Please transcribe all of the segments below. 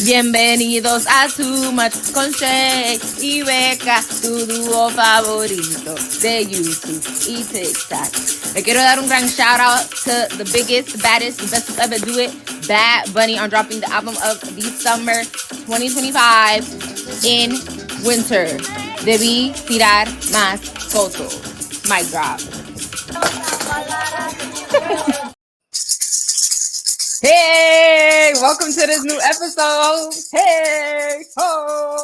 Bienvenidos a Too Much con Shay y Becca, tu dúo favorito de YouTube y TikTok. Le quiero dar un gran shout out to the biggest, the baddest, the best to ever do it, Bad Bunny, on dropping the album of the summer 2025 in winter. Debí tirar más fotos. Mic drop. Hey, welcome to this new episode. Hey, ho.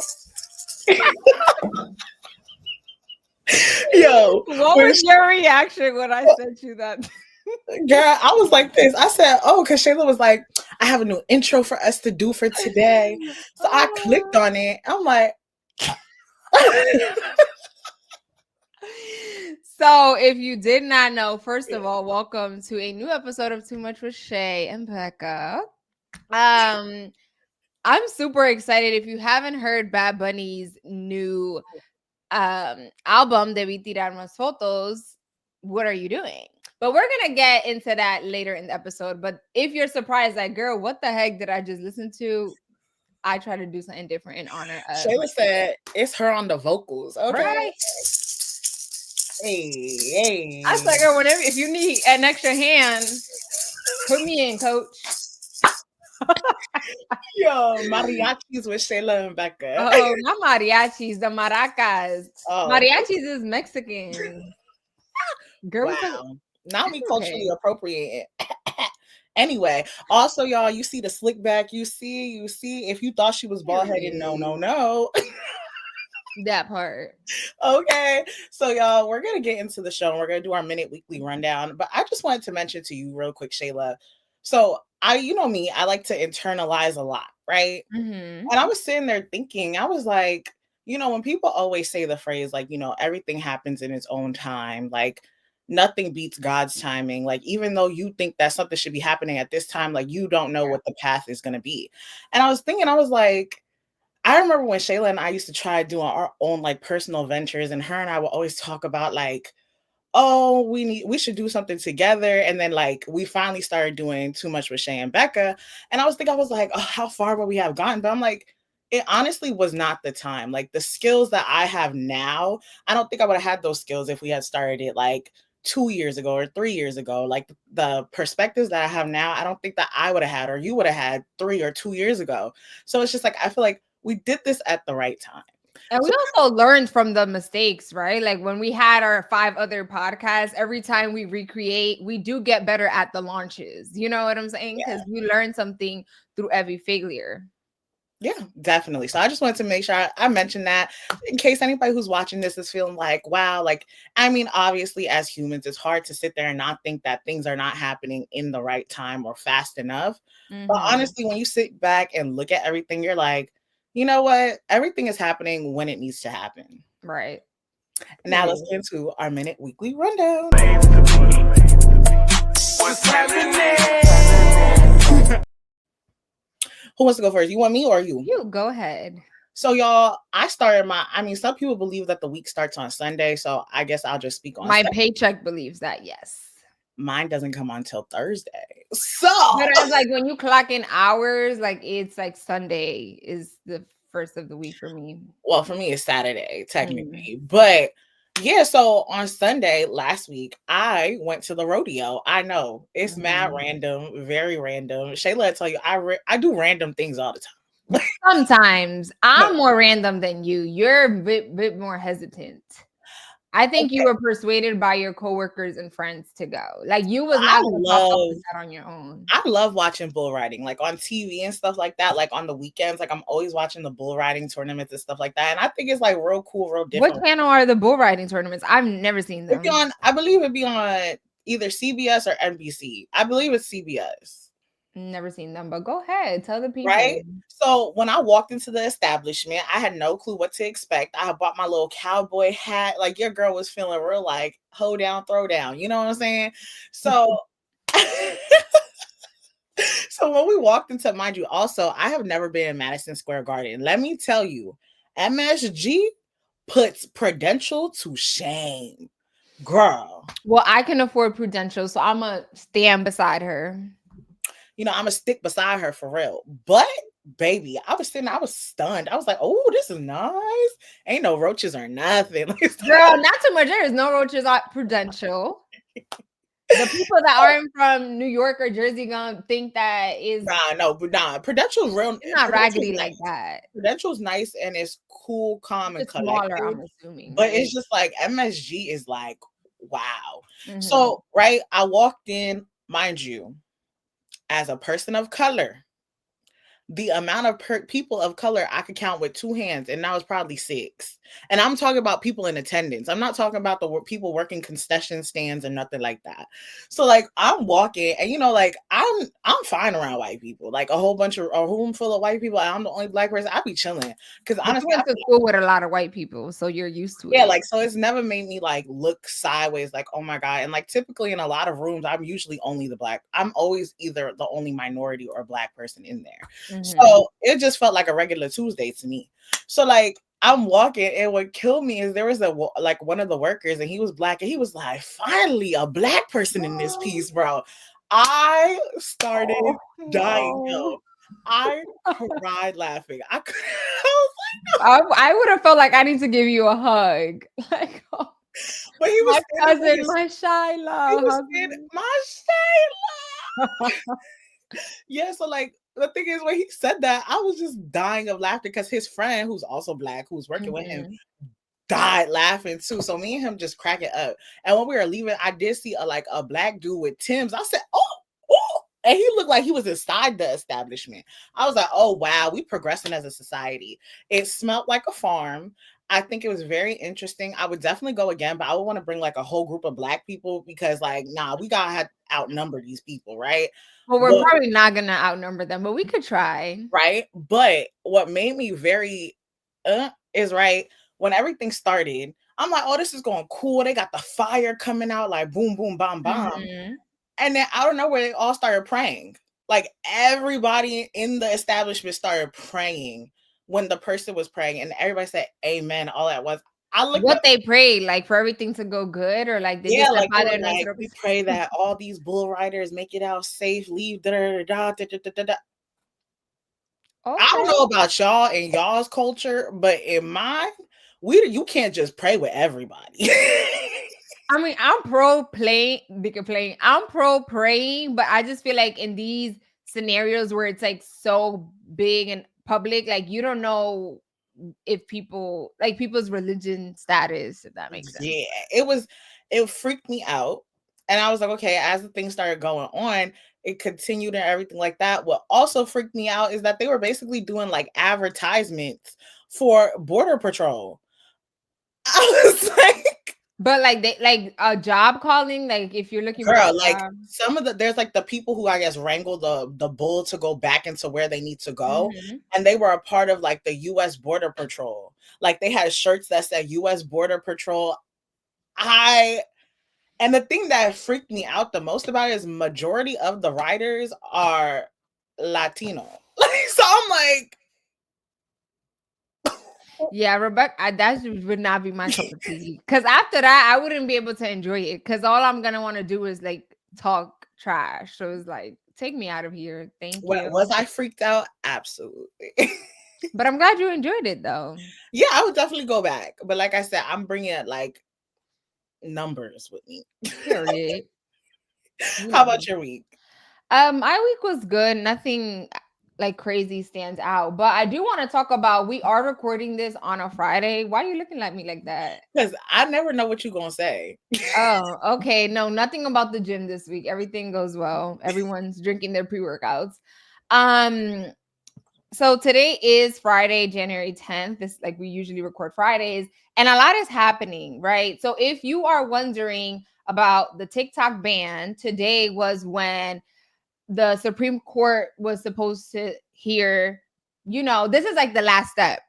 Yo, what was your reaction when I sent you that? Girl, I was like this. I said, oh, because Shayla was like, I have a new intro for us to do for today. So I clicked on it. I'm like, so if you did not know, first of all, welcome to a new episode of Too Much with Shay and Becca. I'm super excited. If you haven't heard Bad Bunny's new album, Debí TiRAR MáS FOToS, what are you doing? But we're gonna get into that later in the episode. But if you're surprised, like, girl, what the heck did I just listen to? I try to do something different in honor of Shayla said it's her on the vocals. Okay. Right? Hey. I was like, girl, whenever if you need an extra hand, put me in, coach. Yo, mariachis with Shayla and Becca. Oh, not mariachis, the maracas. Oh. Mariachis is Mexican. Girl, wow. Now we culturally appropriating. Anyway, also, y'all, you see the slick back. You see. If you thought she was bald headed, no. That part. Okay, so y'all, we're gonna get into the show and we're gonna do our minute weekly rundown. But I just wanted to mention to you real quick, Shayla. So you know me, I like to internalize a lot, right? Mm-hmm. And I was sitting there thinking, I was like, you know, when people always say the phrase, like, you know, everything happens in its own time, like nothing beats God's timing. Like, even though you think that something should be happening at this time, like you don't know what the path is gonna be. And I was thinking, I was like, I remember when Shayla and I used to try doing our own like personal ventures, and her and I would always talk about like, oh, we should do something together. And then like we finally started doing Too Much with Shay and Becca. And I was like, oh, how far would we have gotten? But I'm like, it honestly was not the time. Like the skills that I have now, I don't think I would have had those skills if we had started it like 2 years ago or 3 years ago. Like the perspectives that I have now, I don't think that I would have had or you would have had 3 or 2 years ago. So it's just like, I feel like we did this at the right time. And we also learned from the mistakes, right? Like when we had our 5 other podcasts, every time we recreate, we do get better at the launches. You know what I'm saying? Because we learn something through every failure. Yeah, definitely. So I just wanted to make sure I mentioned that in case anybody who's watching this is feeling like, wow, like, I mean, obviously as humans, it's hard to sit there and not think that things are not happening in the right time or fast enough. Mm-hmm. But honestly, when you sit back and look at everything, you're like, you know what? Everything is happening when it needs to happen. Right. And now let's get into our minute weekly rundown. What's happening? Who wants to go first? You want me or you? You go ahead. So y'all, I started some people believe that the week starts on Sunday. So I guess I'll just speak on my paycheck believes that, yes. Mine doesn't come on until Thursday. So but I was like, when you clock in hours, like it's like Sunday is the first of the week for me. Well, for me, it's Saturday, technically. But yeah, so on Sunday last week, I went to the rodeo. I know it's mad random, very random. Shayla, I tell you, I do random things all the time. Sometimes I'm more random than you. You're a bit more hesitant. I think you were persuaded by your coworkers and friends to go. Like you was not on your own. I love watching bull riding, like on TV and stuff like that. Like on the weekends, like I'm always watching the bull riding tournaments and stuff like that. And I think it's like real cool, real different. What channel are the bull riding tournaments? I've never seen them. I believe it'd be on either CBS or NBC. I believe it's CBS. Never seen them, but go ahead, tell the people. Right. So when I walked into the establishment, I had no clue what to expect. I had bought my little cowboy hat. Like your girl was feeling real like hold down, throw down. You know what I'm saying? So, so when we walked into, mind you, also I have never been in Madison Square Garden. Let me tell you, MSG puts Prudential to shame, girl. Well, I can afford Prudential, so I'm gonna stand beside her. You know, I'm gonna stick beside her for real. But baby, I was sitting, I was stunned. I was like, oh, this is nice. Ain't no roaches or nothing. Girl, not too much. There is no roaches at Prudential. The people that aren't from New York or Jersey gonna think that is nah. Prudential's real. it's not Prudential's raggedy like nice. that. Prudential's nice and it's cool, calm, and It's smaller, collected. I'm assuming, But right? it's just like MSG is like, wow. Mhm. So, right, I walked in, mind you, as a person of color, the amount of people of color I could count with two hands, and now it's probably 6. And I'm talking about people in attendance. I'm not talking about the people working concession stands or nothing like that. So like I'm walking, and like I'm fine around white people. Like a room full of white people. I'm the only black person. I be chilling because But you honestly, went to school with a lot of white people, so you're used to yeah, it. like so it's never made me like look sideways, like, oh my God. And like typically in a lot of rooms, I'm usually only I'm always either the only minority or black person in there. Mhm. So it just felt like a regular Tuesday to me. So like I'm walking, and what killed me is there was like one of the workers, and he was black, and he was like, finally a black person in this piece, bro. I started Oh, dying, no. yo. I cried laughing. I was I would have felt like I need to give you a hug. Like, oh, but he was my standing with cousin, his my he Shyla, was hug standing me. my Shayla. Yeah, so like the thing is when he said that, I was just dying of laughter because his friend, who's also black, who's working with him, Mhm. died laughing too. So me and him just cracking up. And when we were leaving, I did see a black dude with Tim's. I said, oh, and he looked like he was inside the establishment. I was like, oh wow, we progressing as a society. It smelled like a farm. I think it was very interesting. I would definitely go again, but I would want to bring like a whole group of black people because like, nah, we gotta outnumber these people, right? Well, we're But probably not gonna outnumber them, but we could try. right? But what made me very is right when everything started, I'm like, oh, this is going cool. They got the fire coming out like boom, boom, bomb, bomb. Mhm. And then out of nowhere, they all started praying. Like everybody in the establishment started praying when the person was praying, and everybody said amen all at once. I looked What up, they prayed, like for everything to go good, or like they yeah, just said, like they Padre were like, nuestro. we pray that all these bull riders make it out safe, leave, da da da da da da da. I don't Okay. know about y'all and y'all's culture, but in mine, you can't just pray with everybody. I mean, I'm pro playing, bigger playing. I'm pro praying, but I just feel like in these scenarios where it's like so big and public, like you don't know if people like people's religion status, if that makes sense. Yeah, it freaked me out. And I was like, okay, as the thing started going on, it continued and everything like that. What also freaked me out is that they were basically doing like advertisements for Border Patrol. I was like, But like they like a job calling, like if you're looking for a girl, like job. there's like the people who I guess wrangle the bull to go back into where they need to go, Mhm. and they were a part of like the U.S. Border Patrol. Like they had shirts that said U.S. Border Patrol. And the thing that freaked me out the most about it is majority of the writers are Latino. So I'm like, Yeah, Rebecca, that would not be my cup of tea. Because after that, I wouldn't be able to enjoy it. Because all I'm gonna want to do is like talk trash. So it's like, take me out of here, thank what you. was I freaked out? Absolutely. But I'm glad you enjoyed it, though. Yeah, I would definitely go back. But like I said, I'm bringing like numbers with me. Period. We How love about you. your week? My week was good. Nothing like crazy stands out. But I do want to talk about. We are recording this on a Friday. Why are you looking at me like that? Because I never know what you're gonna say. Oh, okay. No, nothing about the gym this week. Everything goes well. Everyone's drinking their pre-workouts. Um, so today is Friday, January 10th. This like we usually record Fridays, and a lot is happening, right? So if you are wondering about the TikTok ban, today was when the Supreme Court was supposed to hear, this is like the last step.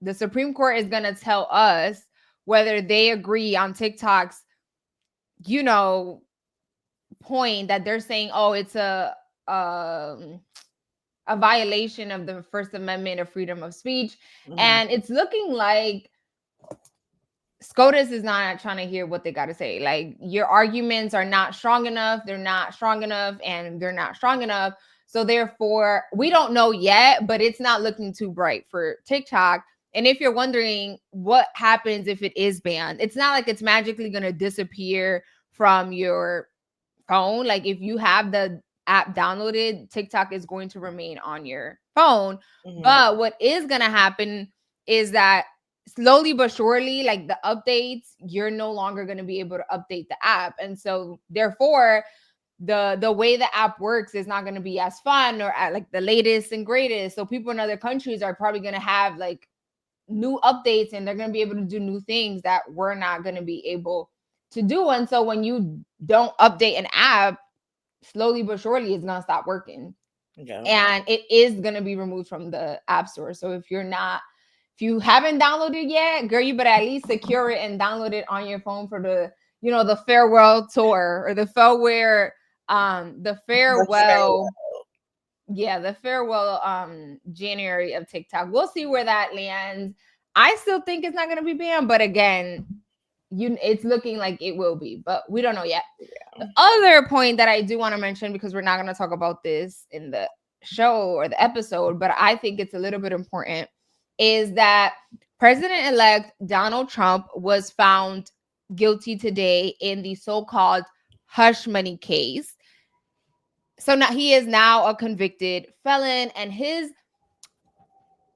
The Supreme Court is gonna tell us whether they agree on TikTok's, you know, point that they're saying, oh, it's um a violation of the First Amendment of freedom of speech. Mhm. And it's looking like SCOTUS is not trying to hear what they got to say. Like your arguments are not strong enough. They're not strong enough, and they're not strong enough. So therefore, we don't know yet, but it's not looking too bright for TikTok. And if you're wondering what happens if it is banned, it's not like it's magically going to disappear from your phone. Like if you have the app downloaded, TikTok is going to remain on your phone. But what is going to happen is that slowly but surely, like the updates, you're no longer going to be able to update the app. And so therefore, the way the app works is not going to be as fun or at like the latest and greatest. So people in other countries are probably going to have like new updates and they're going to be able to do new things that we're not going to be able to do. And so when you don't update an app, slowly but surely it's going to stop working. Yeah. And it is going to be removed from the app store. So if you haven't downloaded yet, girl, you better at least secure it and download it on your phone for the, the farewell tour or the farewell January of TikTok. We'll see where that lands. I still think it's not going to be banned, but again, it's looking like it will be, but we don't know yet. Yeah. The other point that I do want to mention, because we're not going to talk about this in the show or the episode, but I think it's a little bit important, is that President-elect Donald Trump was found guilty today in the so-called hush money case. So now he is now a convicted felon, and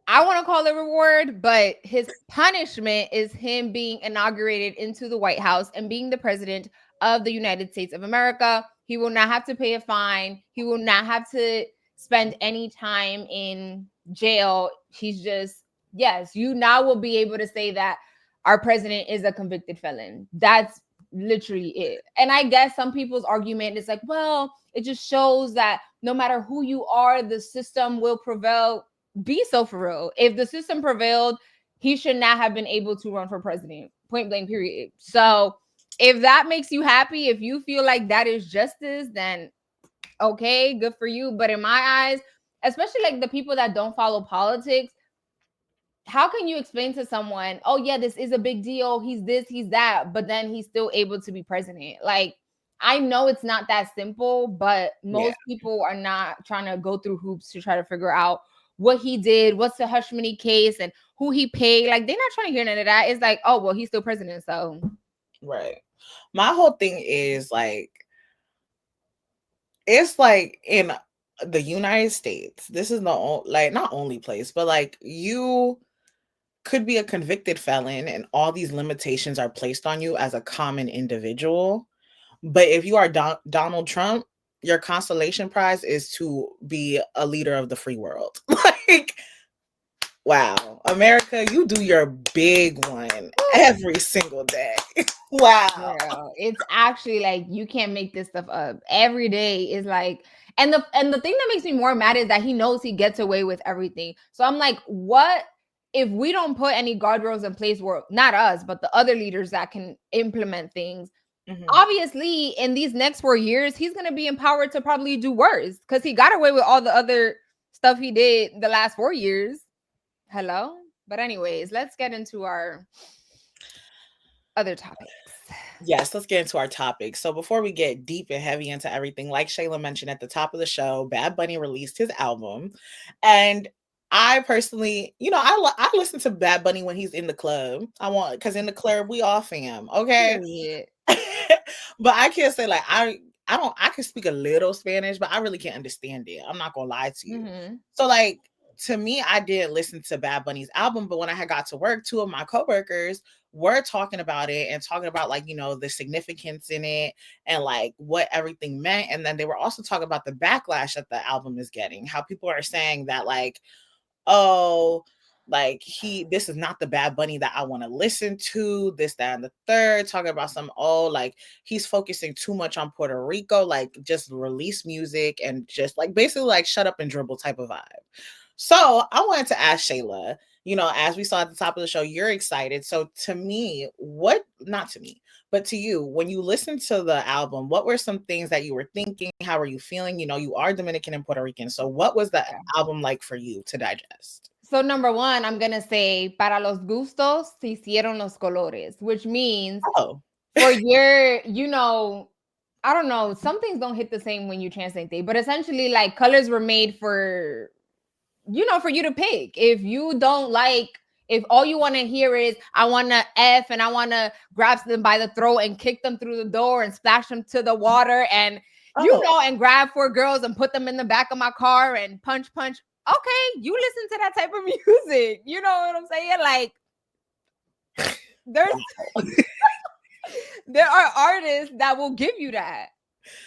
I want to call it reward, but his punishment is him being inaugurated into the White House and being the president of the United States of America. He will not have to pay a fine. He will not have to spend any time in jail. He's just, yes, you now will be able to say that our president is a convicted felon. That's literally it. And I guess some people's argument is like, well, it just shows that no matter who you are, the system will prevail. Be so for real. If the system prevailed, he should not have been able to run for president. Point blank, period. So if that makes you happy, if you feel like that is justice, then okay, good for you. But in my eyes, especially like the people that don't follow politics, how can you explain to someone, oh yeah, this is a big deal, he's this, he's that, but then he's still able to be president? Like, I know it's not that simple, but most people are not trying to go through hoops to try to figure out what he did, what's the hush money case, and who he paid. Like, they're not trying to hear none of that. It's like, oh, well, he's still president, so. Right. My whole thing is like, it's like in the United States, this is not only place, but like you could be a convicted felon and all these limitations are placed on you as a common individual. But if you are Donald Trump, your consolation prize is to be a leader of the free world. Like, wow, America, you do your big one every single day. Wow. Girl, it's actually like you can't make this stuff up. Every day is like, and the thing that makes me more mad is that he knows he gets away with everything. So I'm like, what if we don't put any guardrails in place where not us, but the other leaders that can implement things? Mm-hmm. Obviously, in these next 4 years, he's going to be empowered to probably do worse because he got away with all the other stuff he did the last 4 years. Hello? But anyways, let's get into our other topics. Yes, let's get into our topics. So before we get deep and heavy into everything, like Shayla mentioned at the top of the show, Bad Bunny released his album. And I personally, I listen to Bad Bunny when he's in the club. Because in the club, we all fam, okay? But I can't say like, I can speak a little Spanish, but I really can't understand it. I'm not going to lie to you. Mm-hmm. So like, to me, I didn't listen to Bad Bunny's album, but when I had got to work, 2 of my coworkers were talking about it and talking about like, the significance in it and like what everything meant. And then they were also talking about the backlash that the album is getting, how people are saying that like, oh, like this is not the Bad Bunny that I want to listen to, this, that, and the third, talking about like he's focusing too much on Puerto Rico, like just release music and just like basically like shut up and dribble type of vibe. So I wanted to ask Shayla, as we saw at the top of the show, you're excited. So to me, not to me, but to you, when you listened to the album, what were some things that you were thinking? How were you feeling? You are Dominican and Puerto Rican. So what was the album like for you to digest? So number one, I'm going to say, para los gustos se hicieron los colores, which means for your, I don't know, some things don't hit the same when you translate they, but essentially like colors were made for, you know, for you to pick. If you don't like, if all you want to hear is I want to F and I want to grab them by the throat and kick them through the door and splash them to the water and and grab 4 girls and put them in the back of my car and punch punch. Okay, you listen to that type of music. You know what I'm saying? Like there's there are artists that will give you that.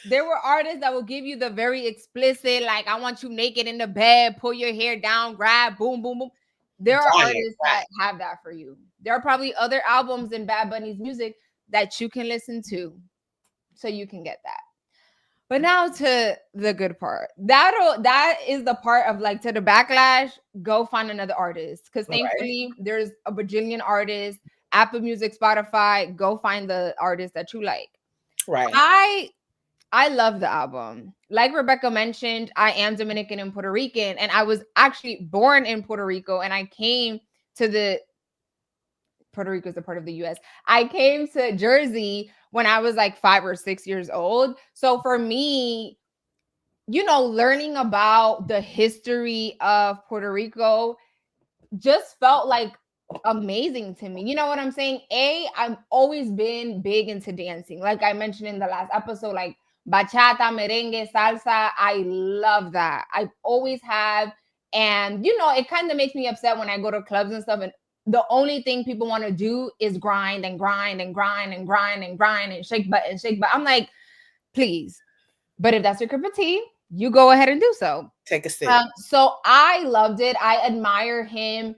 There were artists that will give you the very explicit, like, I want you naked in the bed, pull your hair down, grab, boom, boom, boom. There are artists that have that for you. There are probably other albums in Bad Bunny's music that you can listen to, so you can get that. But now to the good part. That is the part of like, to the backlash, go find another artist. Because thankfully there's a bajillion artists, Apple Music, Spotify, go find the artist that you like. Right. I love the album. Like Rebecca mentioned, I am Dominican and Puerto Rican, and I was actually born in Puerto Rico, and I came to the Puerto Rico is a part of the US. I came to Jersey when I was like 5 or 6 years old. So for me, you know, learning about the history of Puerto Rico just felt like amazing to me. You know what I'm saying? I've always been big into dancing. Like I mentioned in the last episode, like bachata, merengue, salsa. I love that. I always have. And, you know, it kind of makes me upset when I go to clubs and stuff. And the only thing people want to do is grind and grind and grind and grind and grind and shake butt and shake butt. I'm like, please. But if that's your cup of tea, you go ahead and do so. Take a sip. So I loved it. I admire him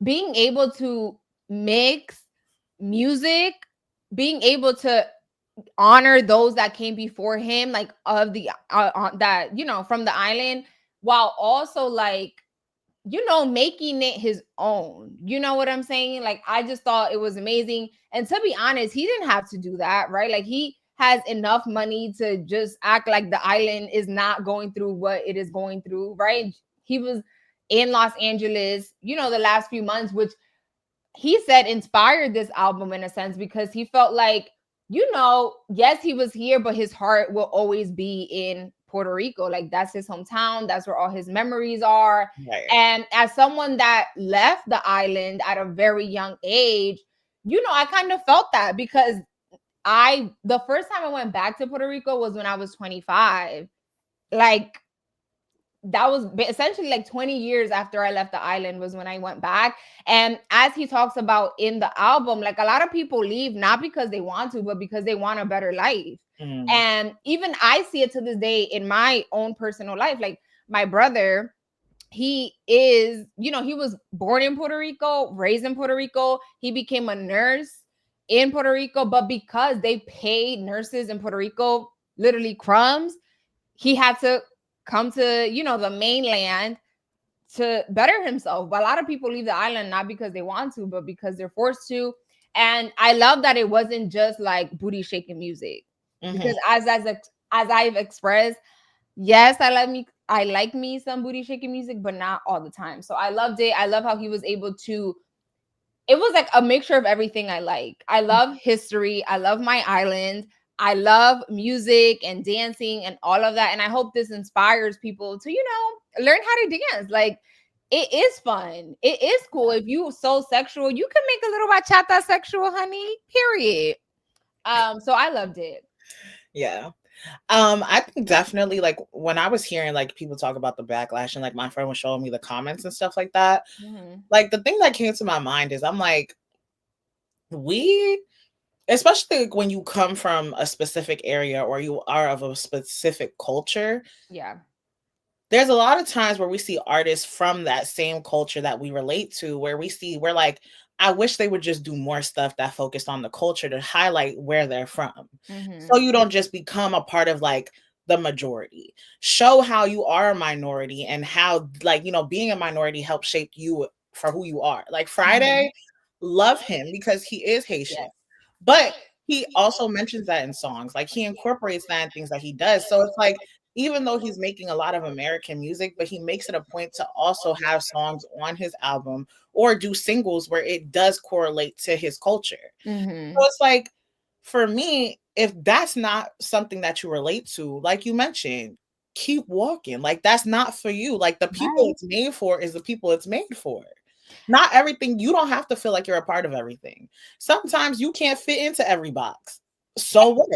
being able to mix music, being able to honor those that came before him, like of the that, you know, from the island, while also like, you know, making it his own. You know what I'm saying? Like I just thought it was amazing. And to be honest, he didn't have to do that, right? Like he has enough money to just act like the island is not going through what it is going through, right? He was in Los Angeles, you know, the last few months, which he said inspired this album in a sense, because he felt like, you know, yes, he was here, but his heart will always be in Puerto Rico. Like that's his hometown. That's where all his memories are. Right. And as someone that left the island at a very young age, you know, I kind of felt that, because the first time I went back to Puerto Rico was when I was 25. Like that was essentially like 20 years after I left the island was when I went back. And as he talks about in the album, like a lot of people leave not because they want to, but because they want a better life. And even I see it to this day in my own personal life. Like my brother, he is, you know, he was born in Puerto Rico, raised in Puerto Rico. He became a nurse in Puerto Rico, but because they paid nurses in Puerto Rico literally crumbs, he had to come to, you know, the mainland to better himself. But a lot of people leave the island not because they want to, but because they're forced to. And I love that it wasn't just like booty shaking music, because as I've expressed, yes, I like me some booty shaking music, but not all the time. So I loved it. I love how he was able to. It was like a mixture of everything I like. I love history. I love my island. I love music and dancing and all of that. And I hope this inspires people to, you know, learn how to dance. Like it is fun. It is cool. If you so sexual, you can make a little bachata sexual, honey. Period. So I loved it. Yeah. I think definitely like when I was hearing like people talk about the backlash and like my friend was showing me the comments and stuff like that, like the thing that came to my mind is I'm like, especially like when you come from a specific area or you are of a specific culture. Yeah. There's a lot of times where we see artists from that same culture that we relate to, where we're like, I wish they would just do more stuff that focused on the culture to highlight where they're from. So you don't just become a part of like the majority. Show how you are a minority and how, like, you know, being a minority helps shape you for who you are. Like Friday, love him because he is Haitian. But he also mentions that in songs. Like he incorporates that in things that he does. So it's like, even though he's making a lot of American music, but he makes it a point to also have songs on his album or do singles where it does correlate to his culture. So it's like, for me, if that's not something that you relate to, like you mentioned, keep walking. Like that's not for you. Like the people Right. it's made for is the people it's made for. Not everything, you don't have to feel like you're a part of everything. Sometimes you can't fit into every box. So what?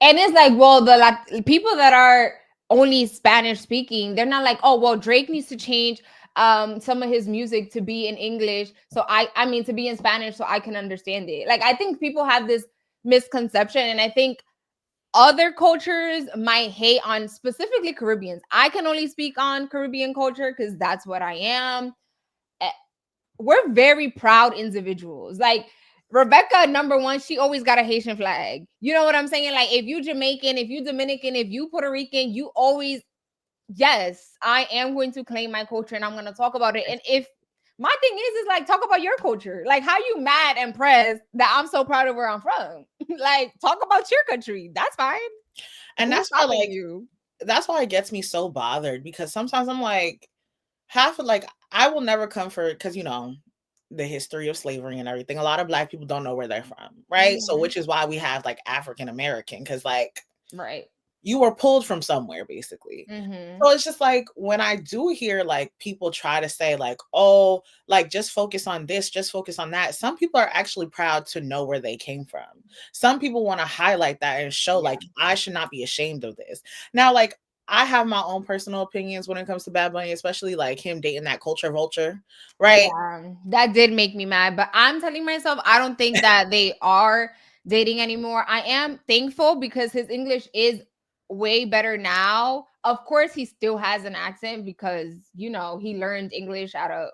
And it's like, well, the like people that are only Spanish speaking, they're not like, oh, well, Drake needs to change some of his music to be in English. So I mean to be in Spanish so I can understand it. Like I think people have this misconception, and I think other cultures might hate on specifically Caribbeans. I can only speak on Caribbean culture because that's what I am. We're very proud individuals. Like Rebecca, number one, she always got a Haitian flag. You know what I'm saying? Like if you Jamaican, if you Dominican, if you Puerto Rican, you always, yes, I am going to claim my culture and I'm going to talk about it. And if my thing is like talk about your culture. Like how you mad and pressed that I'm so proud of where I'm from. Like talk about your country. That's fine. And Who's that's why, stopping like, you? that's why it gets me so bothered because sometimes I'm like, half of like, I will never come for because the history of slavery and everything. A lot of Black people don't know where they're from, right? So, Mhm. which is why we have like African American, because like Right. you were pulled from somewhere, basically. Mm-hmm. So it's just like when I do hear like people try to say like, oh, like just focus on this, just focus on that. Some people are actually proud to know where they came from. Some people want to highlight that and show Yeah. like I should not be ashamed of this. Now, like I have my own personal opinions when it comes to Bad Bunny, especially like him dating that culture vulture, right? Yeah, that did make me mad. But I'm telling myself, I don't think that they are dating anymore. I am thankful because his English is way better now. Of course, he still has an accent because he learned English at a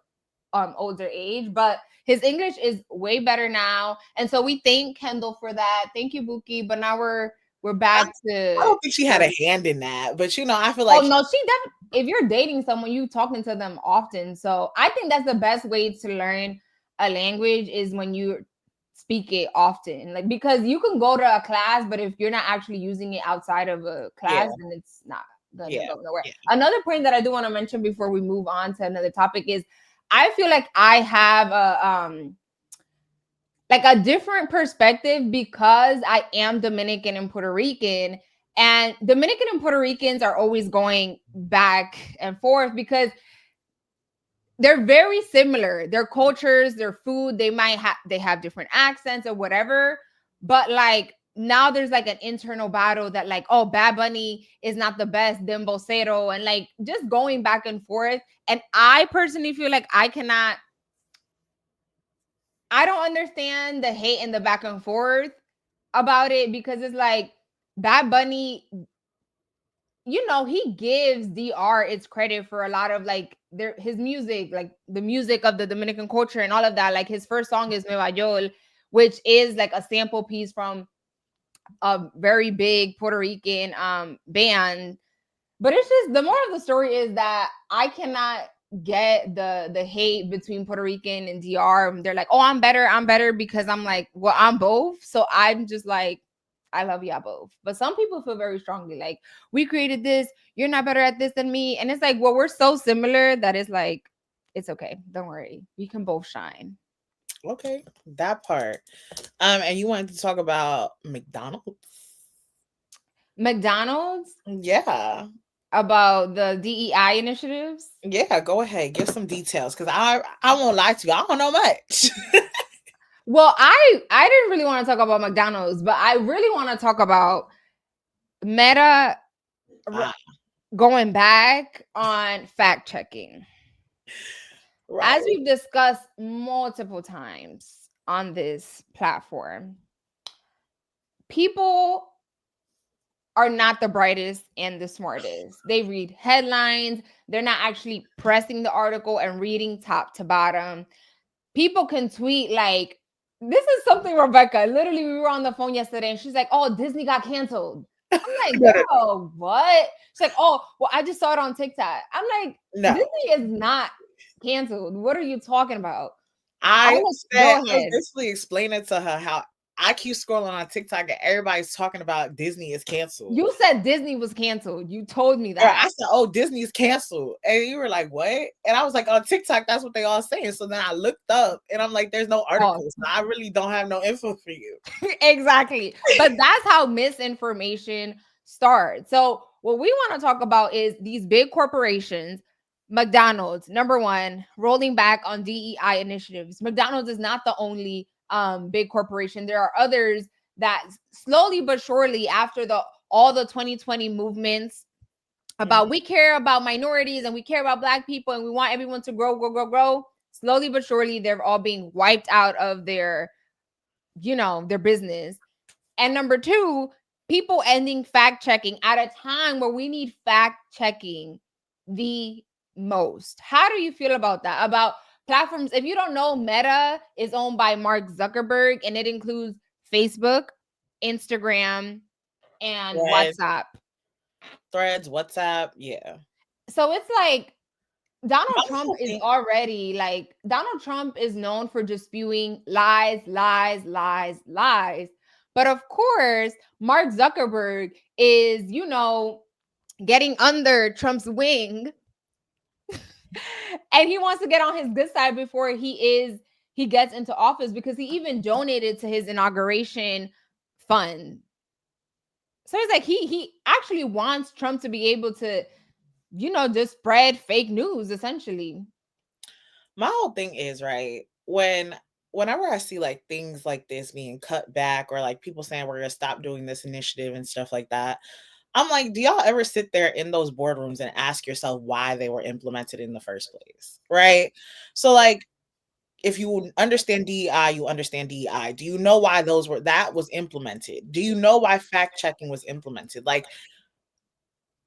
older age, but his English is way better now. And so we thank Kendall for that. Thank you, Buki. But now we're back I to don't think she had the a hand in that, but I feel Oh like no, she definitely. If you're dating someone, you talking to them often. So I think that's the best way to learn a language is when you speak it often. Like because you can go to a class, but if you're not actually using it outside of a yeah, class, then it's not gonna yeah, go nowhere. yeah. Another point that I do want to mention before we move on to another topic is I feel like I have a different perspective because I am Dominican and Puerto Rican. And Dominican and Puerto Ricans are always going back and forth because they're very similar. Their cultures, their food, they have different accents or whatever. But like now there's like an internal battle that like, oh, Bad Bunny is not the best, Dembocero, and like just going back and forth. And I personally feel like I don't understand the hate and the back and forth about it because it's like Bad Bunny, he gives DR its credit for a lot of like his music, like the music of the Dominican culture and all of that. Like his first song is Nueva, which is like a sample piece from a very big Puerto Rican band. But it's just the moral of the story is that I cannot get the hate between Puerto Rican and DR. They're like, oh, I'm better because I'm like, well, I'm both. So I'm just like, I love y'all both. But some people feel very strongly like, we created this, you're not better at this than me. And it's like, well, we're so similar that it's like, it's okay. Don't worry. We can both shine. Okay, that part. And you wanted to talk about McDonald's? McDonald's Yeah. about the DEI initiatives. Yeah, go ahead. Give some details because I won't lie to you. I don't know much. Well, I didn't really want to talk about McDonald's, but I really want to talk about Meta Ah, going back on fact checking. right. As we've discussed multiple times on this platform, people are not the brightest and the smartest. They read headlines, they're not actually pressing the article and reading top to bottom. People can tweet like, this is something, Rebecca. Literally, we were on the phone yesterday and she's like, oh, Disney got canceled. I'm like, No, no, girl, what? She's like, oh, well, I just saw it on TikTok. I'm like, no. Disney is not canceled. What are you talking about? I Go I ahead. was basically explaining to her how I keep scrolling on TikTok and everybody's talking about Disney is canceled. You said Disney was canceled. You told me Or I that. said, "Oh, Disney is canceled," and you were like, "What?" And I was like, "On TikTok, that's what they all saying." So then I looked up, and I'm like, "There's no Oh, articles. So I really don't have no info for you." exactly. But that's how misinformation starts. So, what we want to talk about is these big corporations. McDonald's, number one, rolling back on DEI initiatives. McDonald's is not the only big corporation. There are others that slowly but surely, after the all the 2020 movements about we care about minorities and we care about Black people and we want everyone to grow, grow, grow, grow. Slowly but surely, they're all being wiped out of their, their business. And number two, people ending fact checking at a time where we need fact checking the most. How do you feel about that? About platforms? If you don't know, Meta is owned by Mark Zuckerberg and it includes Facebook, Instagram, and Threads, WhatsApp. WhatsApp, yeah. So it's like My Donald Trump whole is thing, already like, Donald Trump is known for just spewing lies, lies, lies, lies. But of course, Mark Zuckerberg is, getting under Trump's wing and he wants to get on his good side before he gets into office because he even donated to his inauguration fund. So it's like he actually wants Trump to be able to, just spread fake news essentially. my whole thing is right whenever I see like things like this being cut back or like people saying we're gonna stop doing this initiative and stuff like that. I'm like, do y'all ever sit there in those boardrooms and ask yourself why they were implemented in the first place? Right. So like if you understand DEI, you understand DEI. Do you know why that was implemented? Do you know why fact checking was implemented? Like,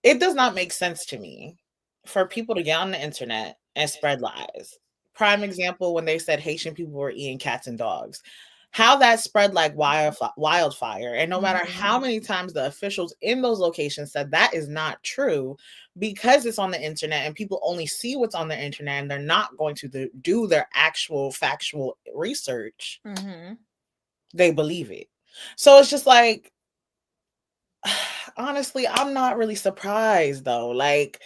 it does not make sense to me for people to get on the internet and spread lies. Prime example when they said Haitian people were eating cats and dogs. How that spread like wildfire. And no matter Mhm. how many times the officials in those locations said that is not true, because it's on the internet and people only see what's on the internet and they're not going to do their actual factual research, Mhm. they believe it. So it's just like, honestly, I'm not really surprised though. Like,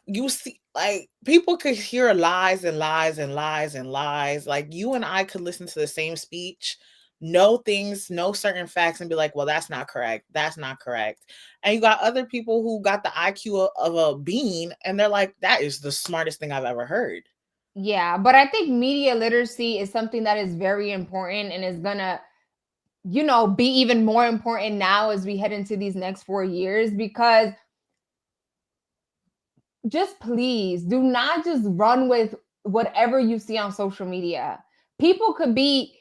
you see, like, people could hear lies and lies and lies and lies. Like, you and I could listen to the same speech, know things, know certain facts, and be like, well, that's not correct. That's not correct. And you got other people who got the IQ of a bean, and they're like, that is the smartest thing I've ever heard. Yeah, but I think media literacy is something that is very important and is gonna, be even more important now as we head into these next 4 years because just please do not just run with whatever you see on social media. People could be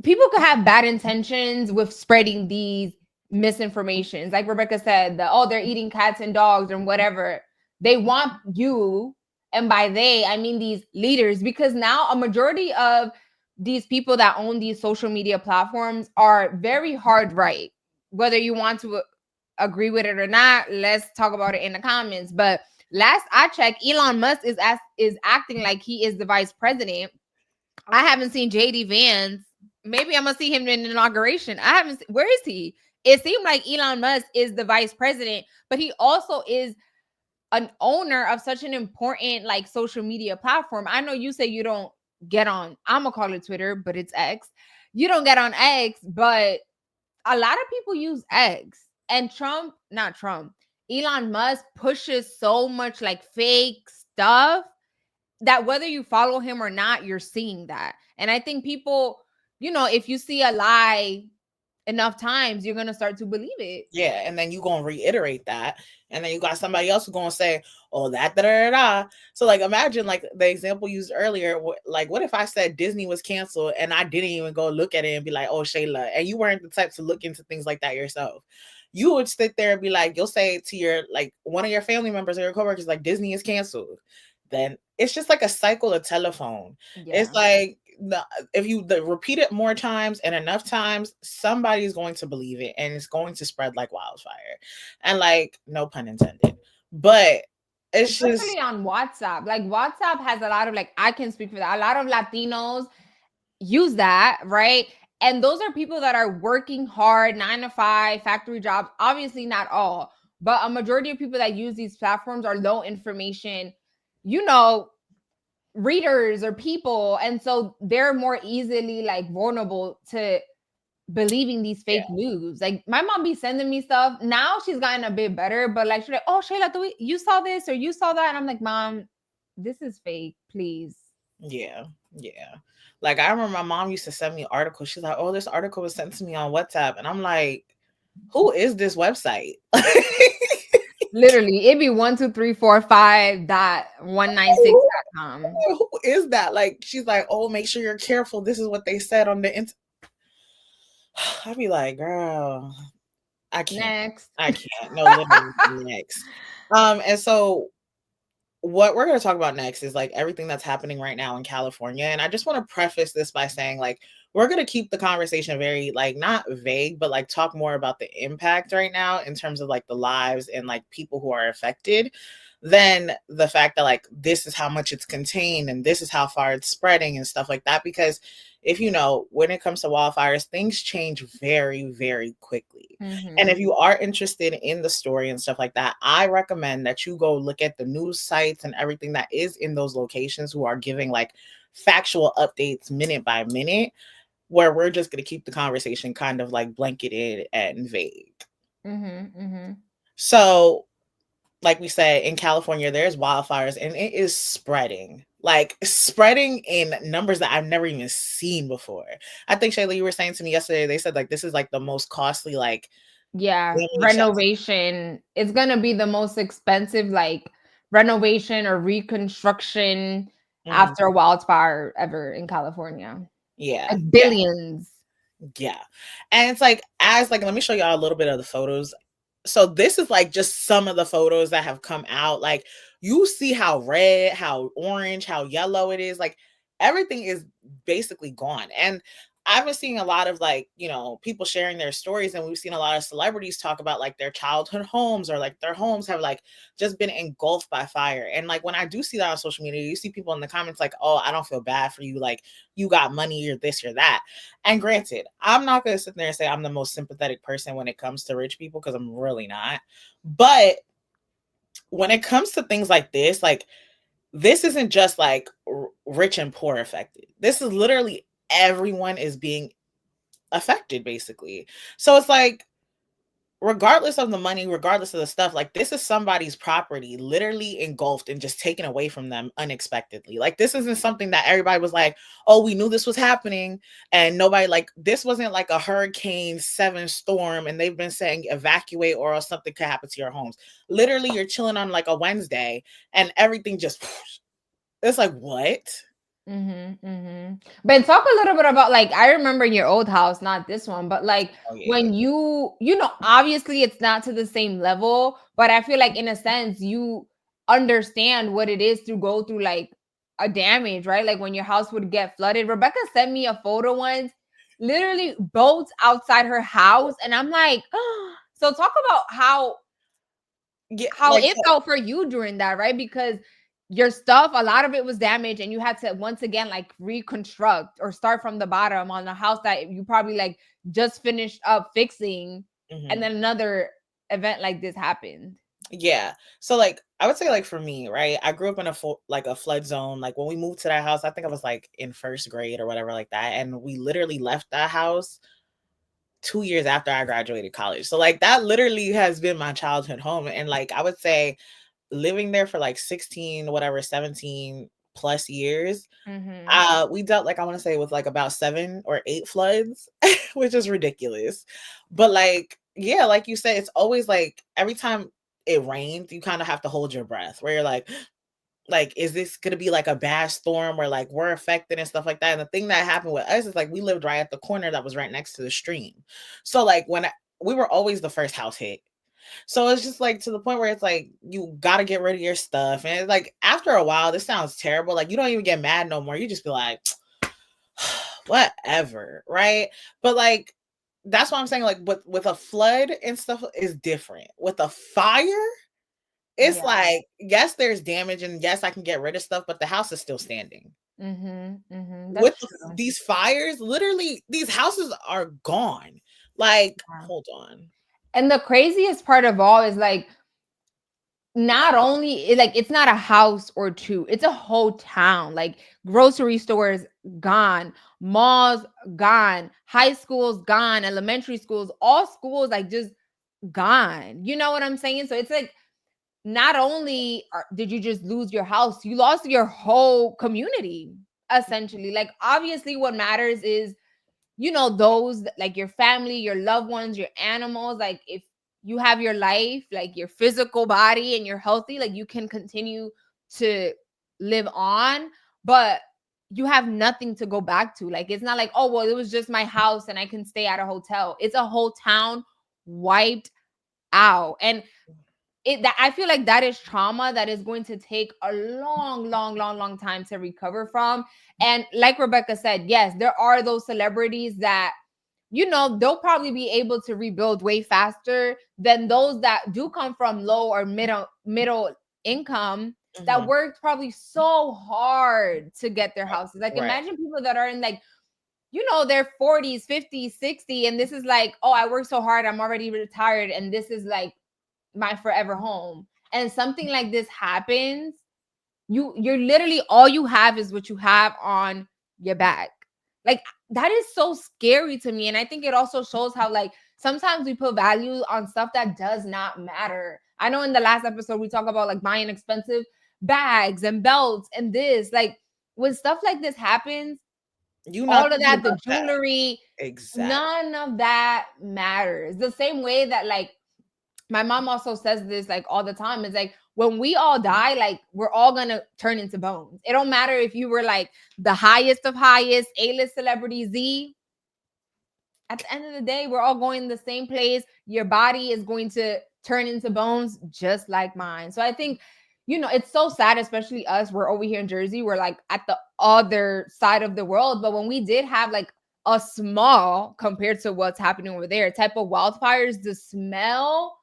people could have bad intentions with spreading these misinformations. Like Rebecca said, that they're eating cats and dogs or whatever. They want you, and by they, I mean these leaders, because now a majority of these people that own these social media platforms are very hard right. Whether you want to agree with it or not, let's talk about it in the comments. But last I checked, Elon Musk is acting like he is the vice president. I haven't seen JD Vance. Maybe I'm gonna see him in the inauguration. I haven't. Where is he? It seemed like Elon Musk is the vice president, but he also is an owner of such an important like social media platform. I know you say you don't get on. I'm gonna call it Twitter, but it's X. You don't get on X, but a lot of people use X. And not Trump, Elon Musk pushes so much like fake stuff that whether you follow him or not, you're seeing that. And I think people, if you see a lie enough times, you're gonna start to believe it. Yeah, and then you gonna reiterate that, and then you got somebody else who's gonna say, "Oh, that da da da da." So, like, imagine like the example used earlier. Like, what if I said Disney was canceled and I didn't even go look at it and be like, "Oh, Shayla," and you weren't the type to look into things like that yourself. You would sit there and be like, you'll say to your like one of your family members or your coworkers, like, Disney is canceled. Then it's just like a cycle of telephone. It's Yeah. like if you repeat it more times and enough times, somebody's going to believe it and it's going to spread like wildfire. And like, no pun intended. But it's just, Especially on WhatsApp. Like WhatsApp has a lot of like I can speak for that. A lot of Latinos use that, right? And those are people that are working hard, 9 to 5, factory jobs. Obviously, not all, but a majority of people that use these platforms are low information, readers or people. And so they're more easily like vulnerable to believing these fake news. Like my mom be sending me stuff. Now she's gotten a bit better, but like she's like, oh Shayla, you saw this or you saw that. And I'm like, Mom, this is fake, please. Yeah. Like I remember my mom used to send me articles. She's like, oh, this article was sent to me on WhatsApp. And I'm like, who is this website? Literally, it'd be 12345.196.com. Who is that? Like, she's like, oh, make sure you're careful. This is what they said on the I'd be like, girl, I can't. No, literally next. And so what we're going to talk about next is like everything that's happening right now in California. And I just want to preface this by saying like, we're going to keep the conversation very like not vague, but like talk more about the impact right now in terms of like the lives and like people who are affected than the fact that like this is how much it's contained and this is how far it's spreading and stuff like that. Because if you know, when it comes to wildfires, things change very, very quickly. And if you are interested in the story and stuff like that, I recommend that you go look at the news sites and everything that is in those locations who are giving like factual updates minute by minute, where we're just going to keep the conversation kind of like blanketed and vague. So like we said, in California, there's wildfires and it is spreading in numbers that I've never even seen before. I think Shayla, you were saying to me yesterday, they said like this is like the most costly like renovation. It's gonna be the most expensive like renovation or reconstruction after a wildfire ever in California. Yeah, like billions. Yeah. And it's like, let me show y'all a little bit of the photos. So this is like just some of the photos that have come out. Like you see how red, how orange, how yellow it is. Like everything is basically gone. And I've been seeing a lot of like, you know, people sharing their stories, and we've seen a lot of celebrities talk about like their childhood homes or like their homes have like just been engulfed by fire. And like when I do see that on social media, you see people in the comments like, oh, I don't feel bad for you. Like you got money or this or that. And granted, I'm not going to sit there and say I'm the most sympathetic person when it comes to rich people, because I'm really not. But when it comes to things like this, like this isn't just like rich and poor affected. This is literally everyone is being affected basically. So it's like, regardless of the money, regardless of the stuff, like this is somebody's property literally engulfed and just taken away from them unexpectedly. Like this isn't something that everybody was like, oh, we knew this was happening. And nobody like, this wasn't like a Hurricane 7 storm and they've been saying evacuate or else something could happen to your homes. Literally you're chilling on like a Wednesday and everything just, it's like, what? But talk a little bit about like, I remember your old house, not this one, but like when you know, obviously it's not to the same level, but I feel like in a sense you understand what it is to go through like a damage, right? Like when your house would get flooded. Rebecca sent me a photo once, literally boats outside her house, and I'm like, oh. So talk about how like, it felt for you during that, right? Because your stuff, a lot of it was damaged and you had to once again like reconstruct or start from the bottom on a house that you probably like just finished up fixing, and then another event like this happened. Yeah. So like I would say like for me, right? I grew up in a flood zone. Like when we moved to that house, I think I was like in first grade or whatever like that, and we literally left that house 2 years after I graduated college. So like that literally has been my childhood home. And like I would say living there for like 16, whatever, 17 plus years, we dealt like I want to say with like about 7 or 8 floods, which is ridiculous. But like, yeah, like you said, it's always like every time it rains, you kind of have to hold your breath where you're like, is this gonna be like a bad storm where like we're affected and stuff like that? And the thing that happened with us is like we lived right at the corner that was right next to the stream. So like we were always the first house hit. So it's just like to the point where it's like you gotta get rid of your stuff. And it's like after a while, this sounds terrible. Like you don't even get mad no more. You just be like, whatever, right? But like that's what I'm saying. Like with a flood and stuff is different. With a fire, it's like, yes, there's damage and yes, I can get rid of stuff, but the house is still standing. That's With true. these fires, literally, these houses are gone. Like, Yeah. hold on. And the craziest part of all is like, not only like it's not a house or two, it's a whole town. Like grocery stores gone, malls gone, high schools gone, elementary schools, all schools like just gone. You know what I'm saying? So it's like not only did you just lose your house, you lost your whole community essentially. Like obviously what matters is, you know, those like your family, your loved ones, your animals. Like if you have your life, like your physical body and you're healthy, like you can continue to live on, but you have nothing to go back to. Like it's not like, oh well, it was just my house and I can stay at a hotel. It's a whole town wiped out. And it that I feel like that is trauma that is going to take a long time to recover from. And like Rebecca said, yes, there are those celebrities that, you know, they'll probably be able to rebuild way faster than those that do come from low or middle income that Mhm. worked probably so hard to get their houses. Like Right. imagine people that are in like, you know, their 40s, 50s, 60, and this is like, oh, I worked so hard, I'm already retired, and this is like my forever home. And something like this happens, you're literally all you have is what you have on your back. Like that is so scary to me. And I think it also shows how like sometimes we put value on stuff that does not matter. I know in the last episode we talk about like buying expensive bags and belts and this. Like when stuff like this happens, You not all of thinking that, the about that. jewelry, Exactly. none of that matters. The same way that like my mom also says this like all the time. It's like when we all die, like we're all gonna turn into bones. It don't matter if you were like the highest of highest, A-list celebrity Z. At the end of the day, we're all going the same place. Your body is going to turn into bones just like mine. So I think, you know, it's so sad, especially us. We're over here in Jersey. We're like at the other side of the world. But when we did have like a small compared to what's happening over there type of wildfires, the smell,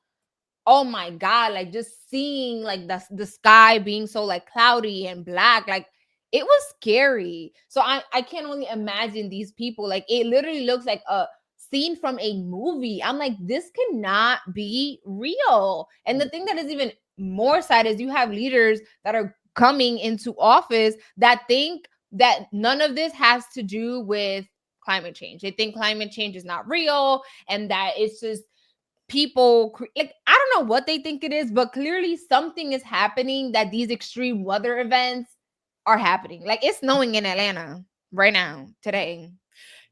oh my god, like just seeing like the sky being so like cloudy and black, like it was scary. So I can only imagine these people, like it literally looks like a scene from a movie. I'm like, this cannot be real. And the thing that is even more sad is you have leaders that are coming into office that think that none of this has to do with climate change. They think climate change is not real and that it's just people like I don't know what they think it is, but clearly something is happening that these extreme weather events are happening. Like it's snowing in Atlanta right now today.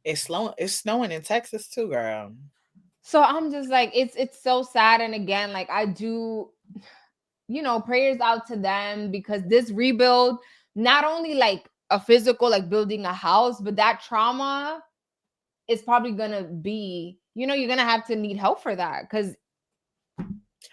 It's snowing in Texas too, girl. So I'm just like it's so sad. And again, like I do, you know, prayers out to them because this rebuild, not only like a physical like building a house, but that trauma is probably gonna be, you know, you're gonna have to need help for that because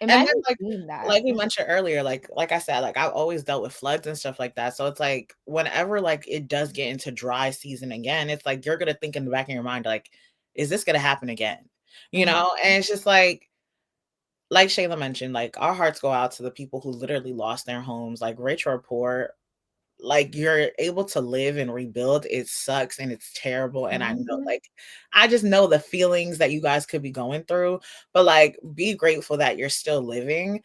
And then imagine seeing that. like we mentioned earlier, like I said, like I've always dealt with floods and stuff like that. So it's like whenever like it does get into dry season again, it's like you're gonna think in the back of your mind, like, is this gonna happen again? You Mhm. know? And it's just like Shayla mentioned, like our hearts go out to the people who literally lost their homes, like rich or poor. Like you're able to live and rebuild. It sucks and it's terrible. And I know Mhm. like I just know the feelings that you guys could be going through, but like be grateful that you're still living.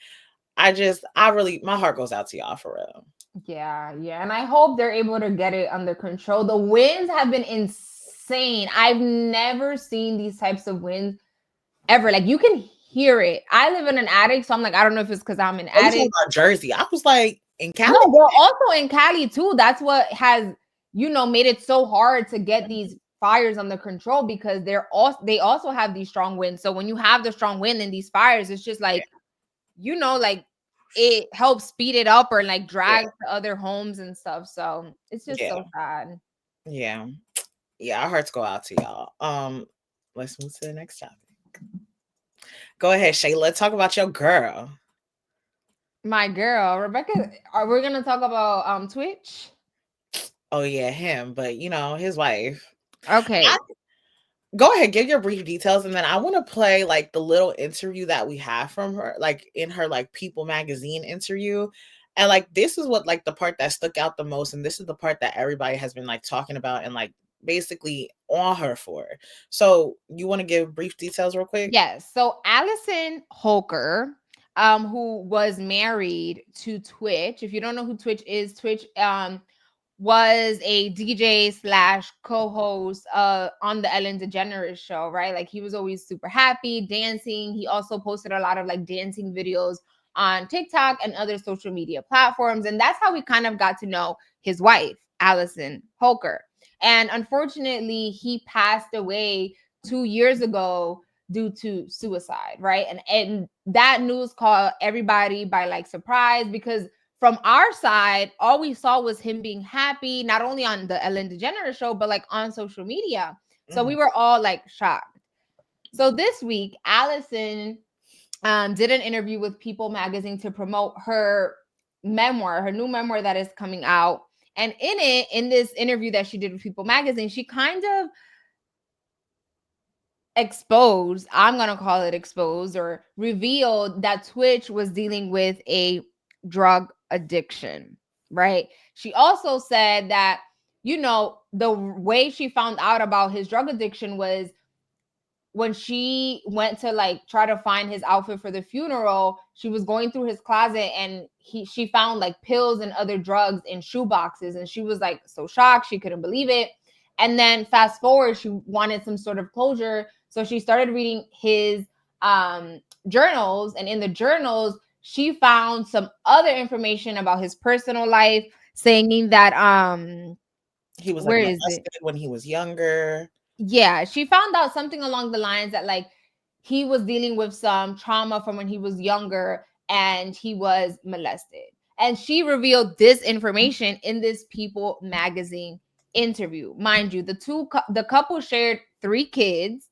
I really my heart goes out to y'all for real. Yeah, yeah. And I hope they're able to get it under control. The winds have been insane. I've never seen these types of winds ever. Like you can hear it. I live in an attic, so I'm like, I don't know if it's because I'm an Oh, you talking attic. about Jersey. I was like, in Cali? No, we're also in Cali too. That's what has, you know, made it so hard to get these fires under control because they also have these strong winds. So when you have the strong wind and these fires, it's just Yeah, like, you know, like it helps speed it up or like yeah, drag to other homes and stuff. So it's just yeah, so sad. yeah. Yeah, our hearts go out to y'all. Let's move to the next topic. Go ahead, Shayla. Talk about your girl. My girl, Rebecca, are we gonna talk about Twitch? Oh yeah, him, but you know, his wife. Okay. Go ahead, give your brief details, and then I want to play like the little interview that we have from her, like in her like People magazine interview, And like, this is what, like, the part that stuck out the most, and this is the part that everybody has been like talking about and like basically on her for. So you want to give brief details real quick? Yes. So Allison Holker, who was married to Twitch. If you don't know who Twitch is, Twitch was a DJ slash co-host on the Ellen DeGeneres show, right? Like he was always super happy, dancing. He also posted a lot of like dancing videos on TikTok and other social media platforms. And that's how we kind of got to know his wife, Allison Holker. And unfortunately, he passed away 2 years ago due to suicide, right? And that news caught everybody by like surprise, because from our side, all we saw was him being happy, not only on the Ellen DeGeneres show, but like on social media. So we were all like shocked. So this week, Allison did an interview with People magazine to promote her memoir, her new memoir that is coming out. And in this interview that she did with People magazine, she kind of exposed, I'm going to call it exposed, or revealed that Twitch was dealing with a drug addiction, right? She also said that, you know, the way she found out about his drug addiction was when she went to like try to find his outfit for the funeral. She was going through his closet and she found like pills and other drugs in shoe boxes, and she was like so shocked, she couldn't believe it. And then fast forward, she wanted some sort of closure, so she started reading his journals, and in the journals she found some other information about his personal life, saying that He was like where is it? molested when he was younger. Yeah, she found out something along the lines that like he was dealing with some trauma from when he was younger and he was molested. And she revealed this information in this People magazine interview. Mind you, the couple shared 3 kids,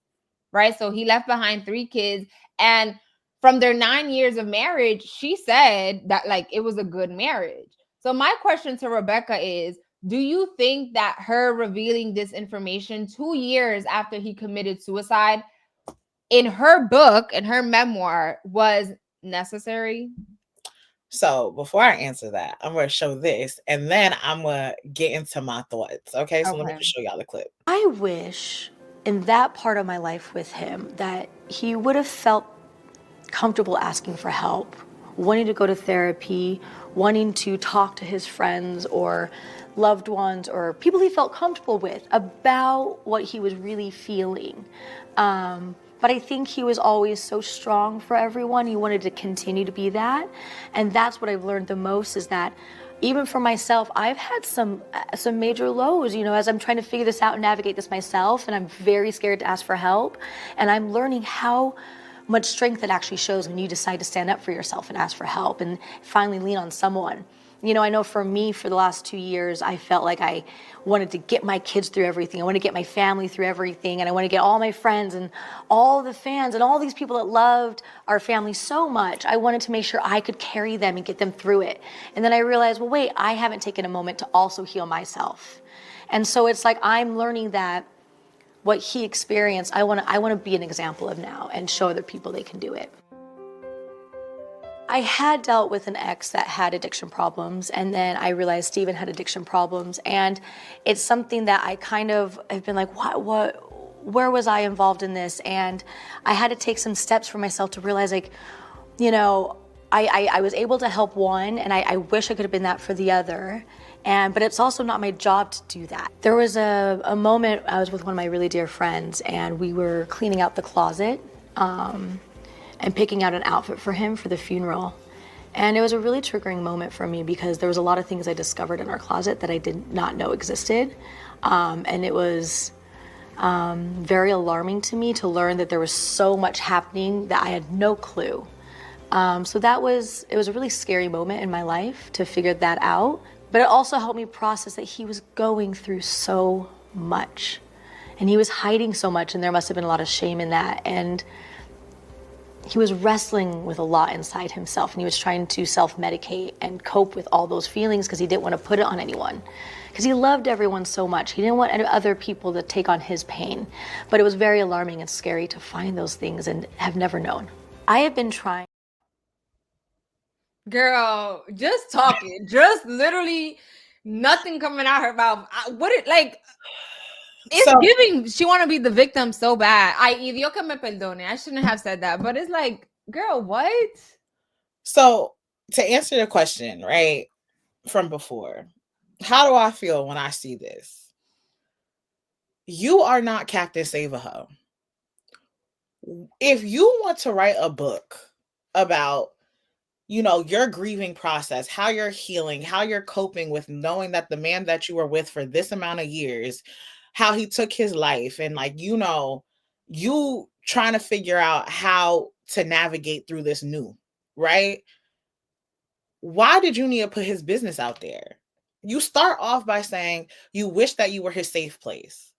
right? So he left behind 3 kids, and from their 9 years of marriage, she said that like it was a good marriage. So my question to Rebecca is, do you think that her revealing this information 2 years after he committed suicide in her book, in her memoir, was necessary? So before I answer that, I'm going to show this, and then I'm going to get into my thoughts. Okay, so let me just show y'all the clip. I wish in that part of my life with him that he would have felt comfortable asking for help, wanting to go to therapy, wanting to talk to his friends or loved ones or people he felt comfortable with about what he was really feeling. But I think he was always so strong for everyone. He wanted to continue to be that. And that's what I've learned the most, is that even for myself, I've had some major lows, you know, as I'm trying to figure this out and navigate this myself, and I'm very scared to ask for help. And I'm learning how much strength it actually shows when you decide to stand up for yourself and ask for help and finally lean on someone. You know, I know for me, for the last 2 years, I felt like I wanted to get my kids through everything. I want to get my family through everything. And I want to get all my friends and all the fans and all these people that loved our family so much. I wanted to make sure I could carry them and get them through it. And then I realized, well, wait, I haven't taken a moment to also heal myself. And so it's like I'm learning that what he experienced, I want to be an example of now and show other people they can do it. I had dealt with an ex that had addiction problems, and then I realized Steven had addiction problems, and it's something that I kind of have been like, where was I involved in this? And I had to take some steps for myself to realize, like, you know, I was able to help one, and I wish I could have been that for the other. But it's also not my job to do that. There was a moment I was with one of my really dear friends, and we were cleaning out the closet and picking out an outfit for him for the funeral. And it was a really triggering moment for me because there was a lot of things I discovered in our closet that I did not know existed. And it was very alarming to me to learn that there was so much happening that I had no clue. So it was a really scary moment in my life to figure that out. But it also helped me process that he was going through so much. And he was hiding so much, and there must have been a lot of shame in that. And he was wrestling with a lot inside himself, and he was trying to self-medicate and cope with all those feelings because he didn't want to put it on anyone. Because he loved everyone so much. He didn't want other people to take on his pain. But it was very alarming and scary to find those things and have never known. I have been trying. Girl, just talking, just literally nothing coming out her mouth. What it like? It's So, giving. She want to be the victim so bad. Dios que me perdone. I shouldn't have said that, but it's like, girl, what? so to answer the question, right, from before, how do I feel when I see this? You are not Captain Save-A-Ho. If you want to write a book about, your grieving process, how you're healing, how you're coping with knowing that the man that you were with for this amount of years, how he took his life, and you trying to figure out how to navigate through this new, right? Why did you need to put his business out there? You start off by saying you wish that you were his safe place.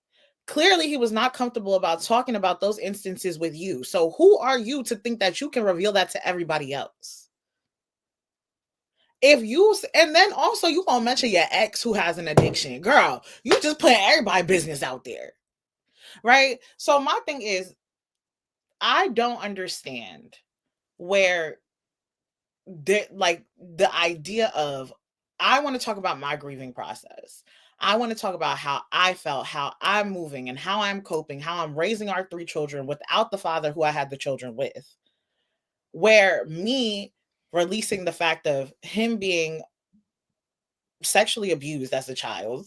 Clearly, he was not comfortable about talking about those instances with you. So who are you to think that you can reveal that to everybody else? And then also you gonna mention your ex who has an addiction. Girl, you just putting everybody's business out there. Right? So my thing is, I don't understand where the idea of, I want to talk about my grieving process. I want to talk about how I felt, how I'm moving, and how I'm coping, how I'm raising our 3 children without the father who I had the children with. Where me releasing the fact of him being sexually abused as a child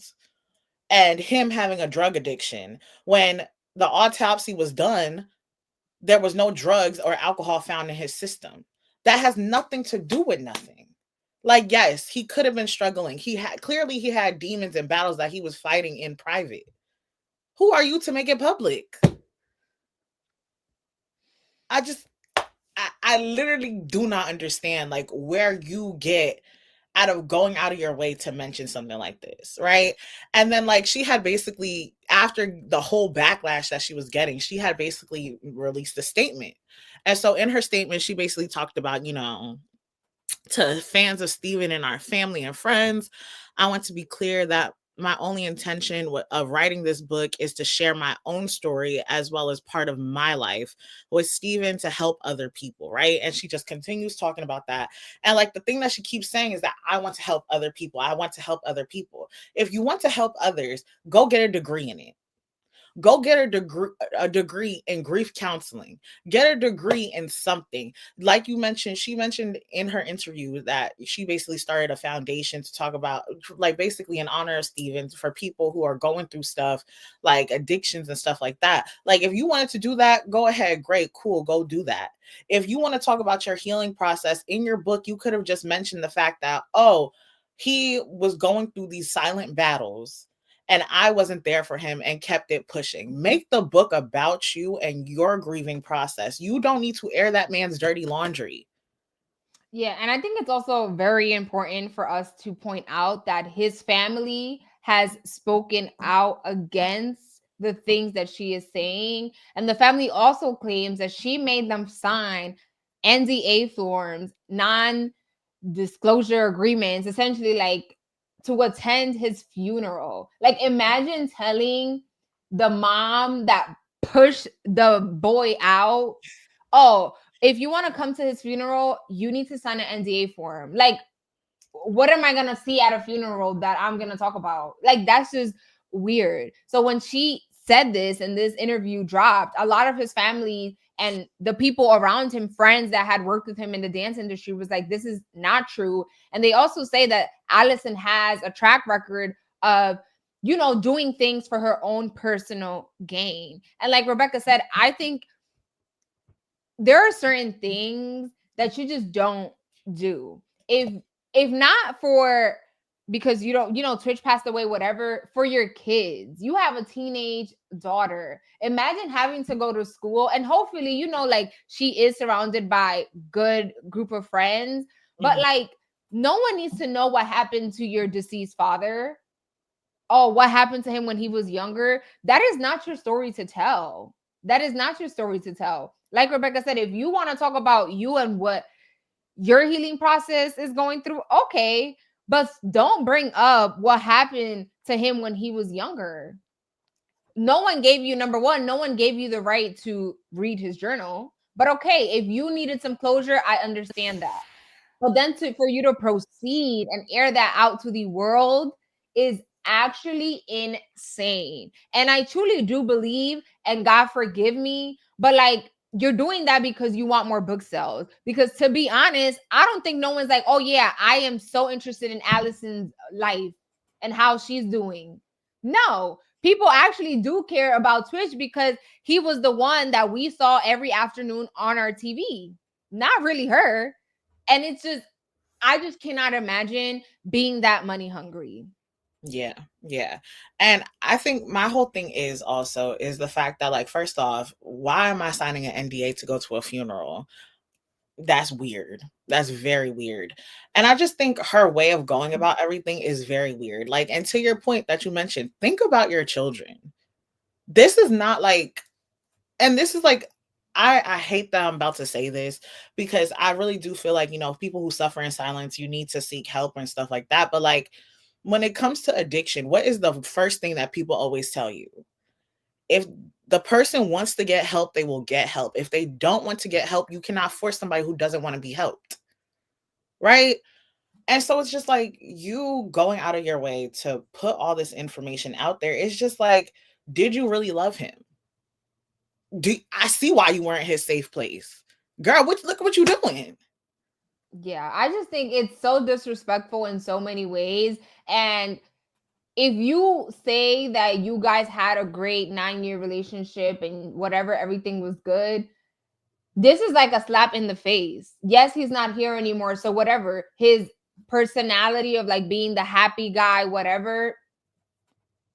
and him having a drug addiction, when the autopsy was done, there was no drugs or alcohol found in his system. That has nothing to do with nothing. Like, yes, he could have been struggling. He had demons and battles that he was fighting in private. Who are you to make it public? I literally do not understand like where you get out of going out of your way to mention something like this, right? And then like she had basically, after the whole backlash that she was getting, she had basically released a statement. And so in her statement, she basically talked about, to fans of Steven and our family and friends, I want to be clear that my only intention of writing this book is to share my own story as well as part of my life with Steven to help other people, right? And she just continues talking about that. And like the thing that she keeps saying is that I want to help other people. I want to help other people. If you want to help others, go get a degree in it. Go get a degree in grief counseling. Get a degree in something. Like you mentioned, she mentioned in her interview that she basically started a foundation to talk about, like, basically in honor of Stevens, for people who are going through stuff like addictions and stuff like that. Like, if you wanted to do that, go ahead. Great, cool, go do that. If you want to talk about your healing process in your book, you could have just mentioned the fact that, oh, he was going through these silent battles and I wasn't there for him and kept it pushing. Make the book about you and your grieving process. You don't need to air that man's dirty laundry. Yeah, and I think it's also very important for us to point out that his family has spoken out against the things that she is saying. And the family also claims that she made them sign NDA forms, non disclosure agreements, essentially like to attend his funeral. Like, imagine telling the mom that pushed the boy out, oh, if you want to come to his funeral, you need to sign an NDA form. Like, what am I going to see at a funeral that I'm going to talk about? Like, that's just weird. So when she said this and this interview dropped, a lot of his family and the people around him, friends that had worked with him in the dance industry, was like, this is not true. And they also say that Allison has a track record of, doing things for her own personal gain. And like Rebecca said, I think there are certain things that you just don't do. If not for, because you don't, Twitch passed away, whatever, for your kids. You have a teenage daughter. Imagine having to go to school, and hopefully, like, she is surrounded by good group of friends, but like, no one needs to know what happened to your deceased father. Oh, what happened to him when he was younger? That is not your story to tell. That is not your story to tell. Like Rebecca said, if you want to talk about you and what your healing process is going through, okay, but don't bring up what happened to him when he was younger. No one gave you, number one, no one gave you the right to read his journal. But okay, if you needed some closure, I understand that. But then for you to proceed and air that out to the world is actually insane. And I truly do believe, and God forgive me, but like you're doing that because you want more book sales. Because to be honest, I don't think no one's like, oh yeah, I am so interested in Allison's life and how she's doing. No, people actually do care about Twitch because he was the one that we saw every afternoon on our TV, not really her. And it's just, I just cannot imagine being that money hungry. Yeah, yeah. And I think my whole thing is also is the fact that, like, first off, why am I signing an NDA to go to a funeral? That's weird. That's very weird. And I just think her way of going about everything is very weird. Like, and to your point that you mentioned, think about your children. This is not like, and this is like, I hate that I'm about to say this because I really do feel like, people who suffer in silence, you need to seek help and stuff like that. But like, when it comes to addiction, what is the first thing that people always tell you? If the person wants to get help, they will get help. If they don't want to get help, you cannot force somebody who doesn't want to be helped. Right? And so it's just like you going out of your way to put all this information out there. It's just like, did you really love him? I see why you weren't his safe place. Girl, look at what you're doing. Yeah, I just think it's so disrespectful in so many ways. And if you say that you guys had a great 9-year relationship and whatever, everything was good, this is like a slap in the face. Yes, he's not here anymore. So whatever, his personality of like being the happy guy, whatever,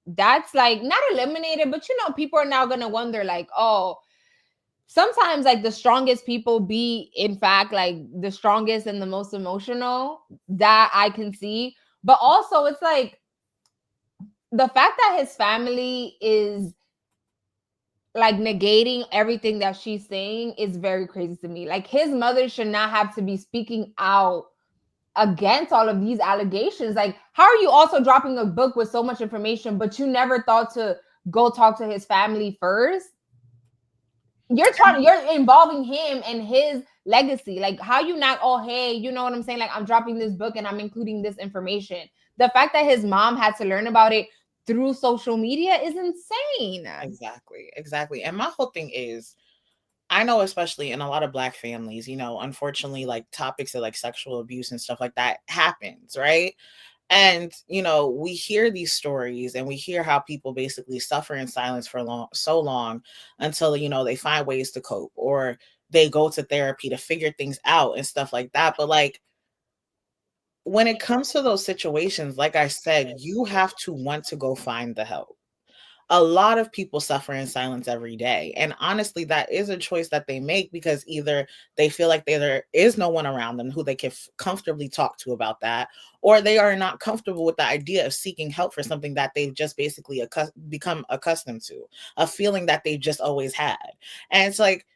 that's like not eliminated, but people are now going to wonder like, oh, sometimes like the strongest people be in fact like the strongest and the most emotional, that I can see. But also it's like the fact that his family is like negating everything that she's saying is very crazy to me. Like his mother should not have to be speaking out against all of these allegations. Like, how are you also dropping a book with so much information, but you never thought to go talk to his family first? You're involving him and his legacy. Like, how you not, oh, hey, you know what I'm saying? Like, I'm dropping this book and I'm including this information. The fact that his mom had to learn about it through social media is insane. Exactly. And my whole thing is, I know, especially in a lot of Black families, unfortunately, like topics of like sexual abuse and stuff like that happens, right? And, we hear these stories and we hear how people basically suffer in silence for so long until, they find ways to cope or they go to therapy to figure things out and stuff like that. But like, when it comes to those situations, like I said, you have to want to go find the help. A lot of people suffer in silence every day. And honestly, that is a choice that they make because either they feel like there is no one around them who they can comfortably talk to about that, or they are not comfortable with the idea of seeking help for something that they've just basically become accustomed to, a feeling that they've just always had. And it's like,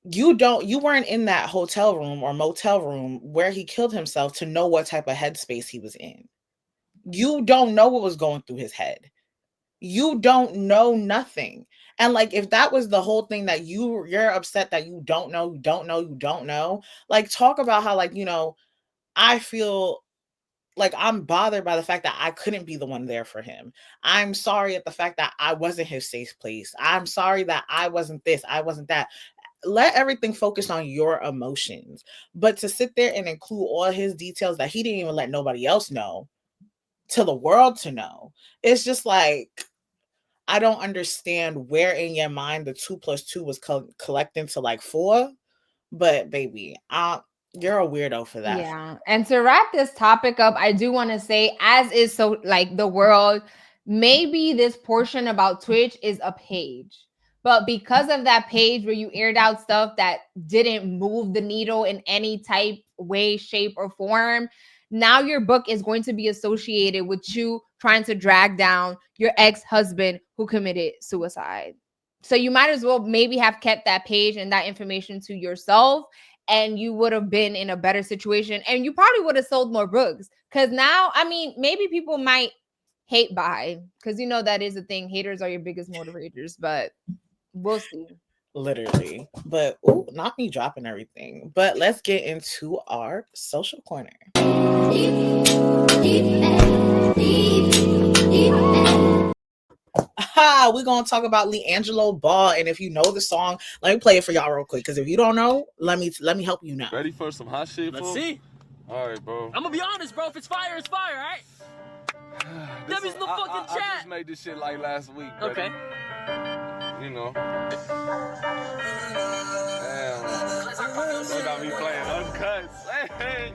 you weren't in that hotel room or motel room where he killed himself to know what type of headspace he was in. You don't know what was going through his head. You don't know nothing. And like, if that was the whole thing, that you're upset that you don't know, like, talk about how, like, I feel like I'm bothered by the fact that I couldn't be the one there for him. I'm sorry at the fact that I wasn't his safe place. I'm sorry that I wasn't this, I wasn't that. Let everything focus on your emotions. But to sit there and include all his details that he didn't even let nobody else know, to the world to know, it's just like, I don't understand where in your mind the 2 plus 2 was collecting to like 4. But baby, you're a weirdo for that. Yeah. And to wrap this topic up, I do want to say, as is so like the world, maybe this portion about Twitch is a page. But because of that page where you aired out stuff that didn't move the needle in any type, way, shape, or form, now your book is going to be associated with you trying to drag down your ex-husband who committed suicide. So you might as well maybe have kept that page and that information to yourself, and you would have been in a better situation, and you probably would have sold more books. Because now, I mean, maybe people might hate buy, because that is a thing. Haters are your biggest motivators, but we'll see. Literally. But ooh, not me dropping everything. But let's get into our social corner. We're gonna talk about liangeloball, and if you know the song, let me play it for y'all real quick. Because if you don't know, let me help you know. Ready for some hot shit? Let's see. All right, bro. I'm gonna be honest, bro. If it's fire, it's fire, all right? Debbie's in the fucking chat. I just made this shit like last week. Buddy. Okay. You know. Damn. They got me playing uncuts. Hey.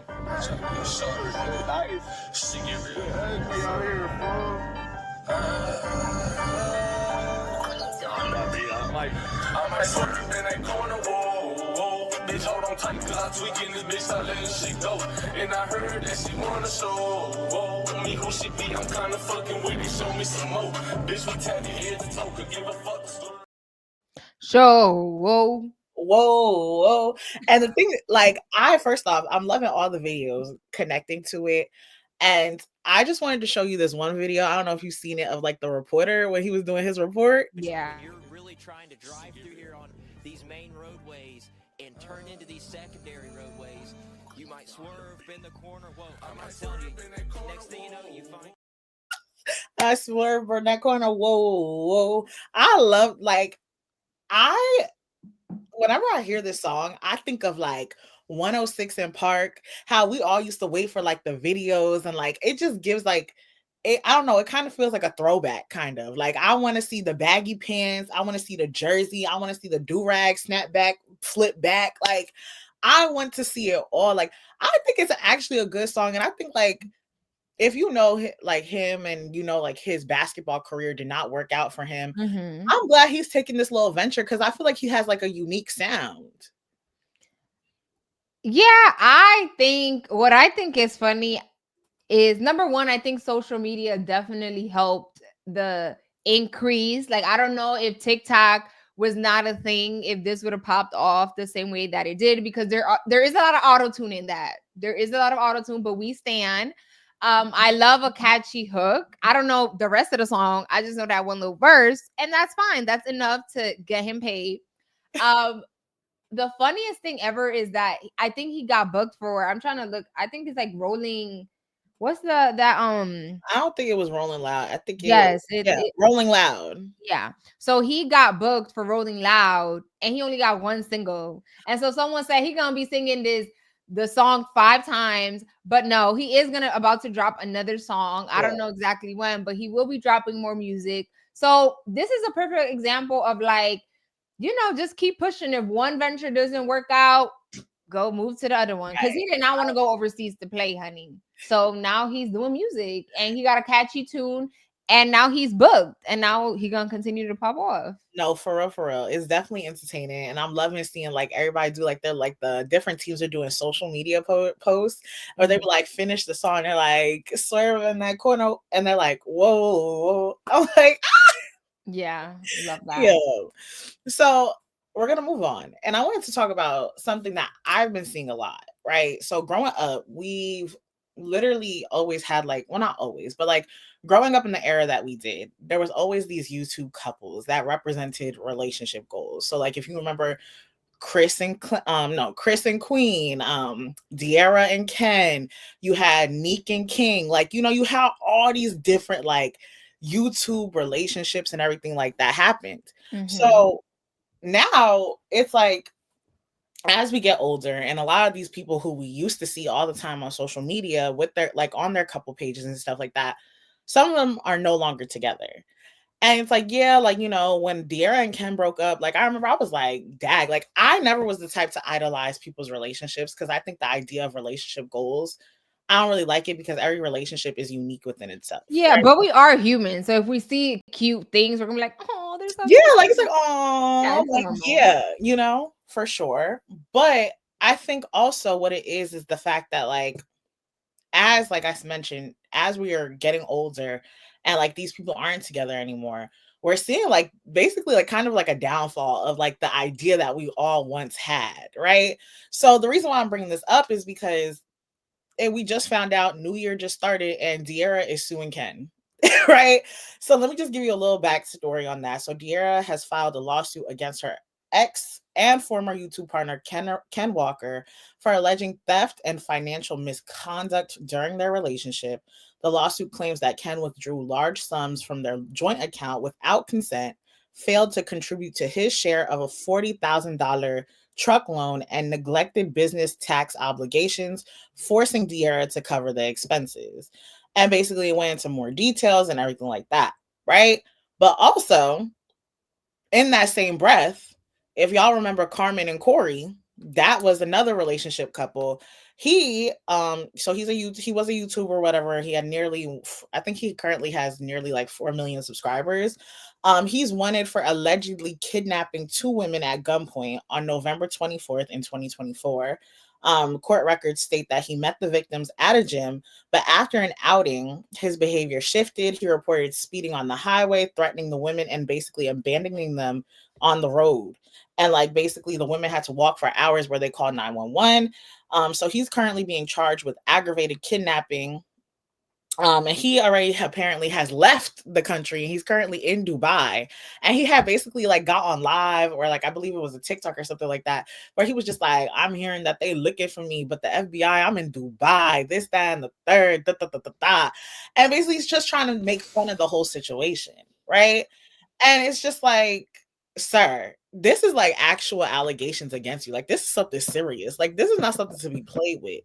Nice. She get real ugly out here, bro. I might swerve in that corner, whoa. Bitch, hold on tight, cause I tweaking this bitch, I letting shit go. And I heard that she wanna show me who she be, I'm kinda fucking with it, show me some more. Bitch, we tap your head to talk, could give a fuck. Whoa. And the thing, like, first off, I'm loving all the videos connecting to it. And I just wanted to show you this one video. I don't know if you've seen it, of like the reporter when he was doing his report. Yeah. You're really trying to drive through here on these main roadways and turn into these secondary roadways. You might swerve, bend the corner. Whoa, I'm not telling you. Next thing you know, you find. I swerve in that corner. Whoa. I love, like, whenever I hear this song, I think of like 106 in Park, how we all used to wait for like the videos, and like it just gives like it, I don't know, it kind of feels like a throwback, kind of like I want to see the baggy pants, I want to see the jersey, I want to see the do-rag, snap back, flip back, like I want to see it all. Like I think it's actually a good song, and I think like if you know like him and you know like his basketball career did not work out for him, I'm glad he's taking this little venture, because I feel like he has like a unique sound. Yeah, I think what I think is funny is, number one, I think social media definitely helped the increase. Like, I don't know if TikTok was not a thing, if this would have popped off the same way that it did, because there is a lot of auto-tune in that. There is a lot of auto-tune, but we stand. I love a catchy hook. I don't know the rest of the song. I just know that one little verse, and that's fine. That's enough to get him paid. The funniest thing ever is that I think he got booked for, I'm trying to look, I think it's like rolling. What's I don't think it was Rolling Loud. I think Rolling Loud. Yeah. So he got booked for Rolling Loud, and he only got one single. And so someone said he gonna be singing the song 5 times, but no, he is about to drop another song. I don't know exactly when, but he will be dropping more music. So this is a perfect example of like, you know, just keep pushing. If one venture doesn't work out, go move to the other one, because he did not want to go overseas to play, honey. So now he's doing music, and he got a catchy tune, and now he's booked, and now he gonna continue to pop off. No, for real, it's definitely entertaining, and I'm loving seeing like everybody do like the different teams are doing social media posts, or they be like finish the song, they're like swerve in that corner, and they're like whoa. I'm like yeah, love that. Yeah. So we're gonna move on, and I wanted to talk about something that I've been seeing a lot, right? So growing up, we've literally always had like, well, not always, but like growing up in the era that we did, there was always these YouTube couples that represented relationship goals. So like if you remember Chris and Queen, De'Ara and Ken, you had Neek and King, like, you know, you have all these different like YouTube relationships and everything like that happened. So now it's like, as we get older, and a lot of these people who we used to see all the time on social media with their like on their couple pages and stuff like that, some of them are no longer together. And it's like, yeah, like, you know, when De'Ara and Ken broke up, like I remember I was like, dag, like I never was the type to idolize people's relationships, because I think the idea of relationship goals, I don't really like it, because every relationship is unique within itself. Yeah, right? But we are human. So if we see cute things, we're gonna be like, oh, there's something. Yeah, like it's like, oh, like, yeah, you know, for sure. But I think also what it is the fact that like, as like I mentioned, as we are getting older and like these people aren't together anymore, we're seeing like basically like kind of like a downfall of like the idea that we all once had, right? So the reason why I'm bringing this up is because we just found out New Year just started and De'Ara is suing Ken. Right? So let me just give you a little backstory on that. So De'Ara has filed a lawsuit against her ex and former YouTube partner Ken Walker for alleging theft and financial misconduct during their relationship. The lawsuit claims that Ken withdrew large sums from their joint account without consent, failed to contribute to his share of a $40,000 truck loan, and neglected business tax obligations, forcing Diera to cover the expenses. And basically, it went into more details and everything like that, right? But also, in that same breath, if y'all remember Carmen and Corey, that was another relationship couple. He so he was a YouTuber, whatever. He had nearly, I think he currently has nearly like 4 million subscribers. He's wanted for allegedly kidnapping 2 women at gunpoint on November 24th in 2024. Court records state that he met the victims at a gym, but after an outing, his behavior shifted. He reported speeding on the highway, threatening the women, and basically abandoning them on the road. And like basically the women had to walk for hours where they called 911. So he's currently being charged with aggravated kidnapping. And he already apparently has left the country. He's currently in Dubai. And he had basically like got on live, or like I believe it was a TikTok or something like that, where he was just like, I'm hearing that they looking for me, but the FBI, I'm in Dubai, this, that, and the third, da, da, da, da, da. And basically he's just trying to make fun of the whole situation, right? And it's just like, sir, this is like actual allegations against you. Like, this is something serious. Like, this is not something to be played with.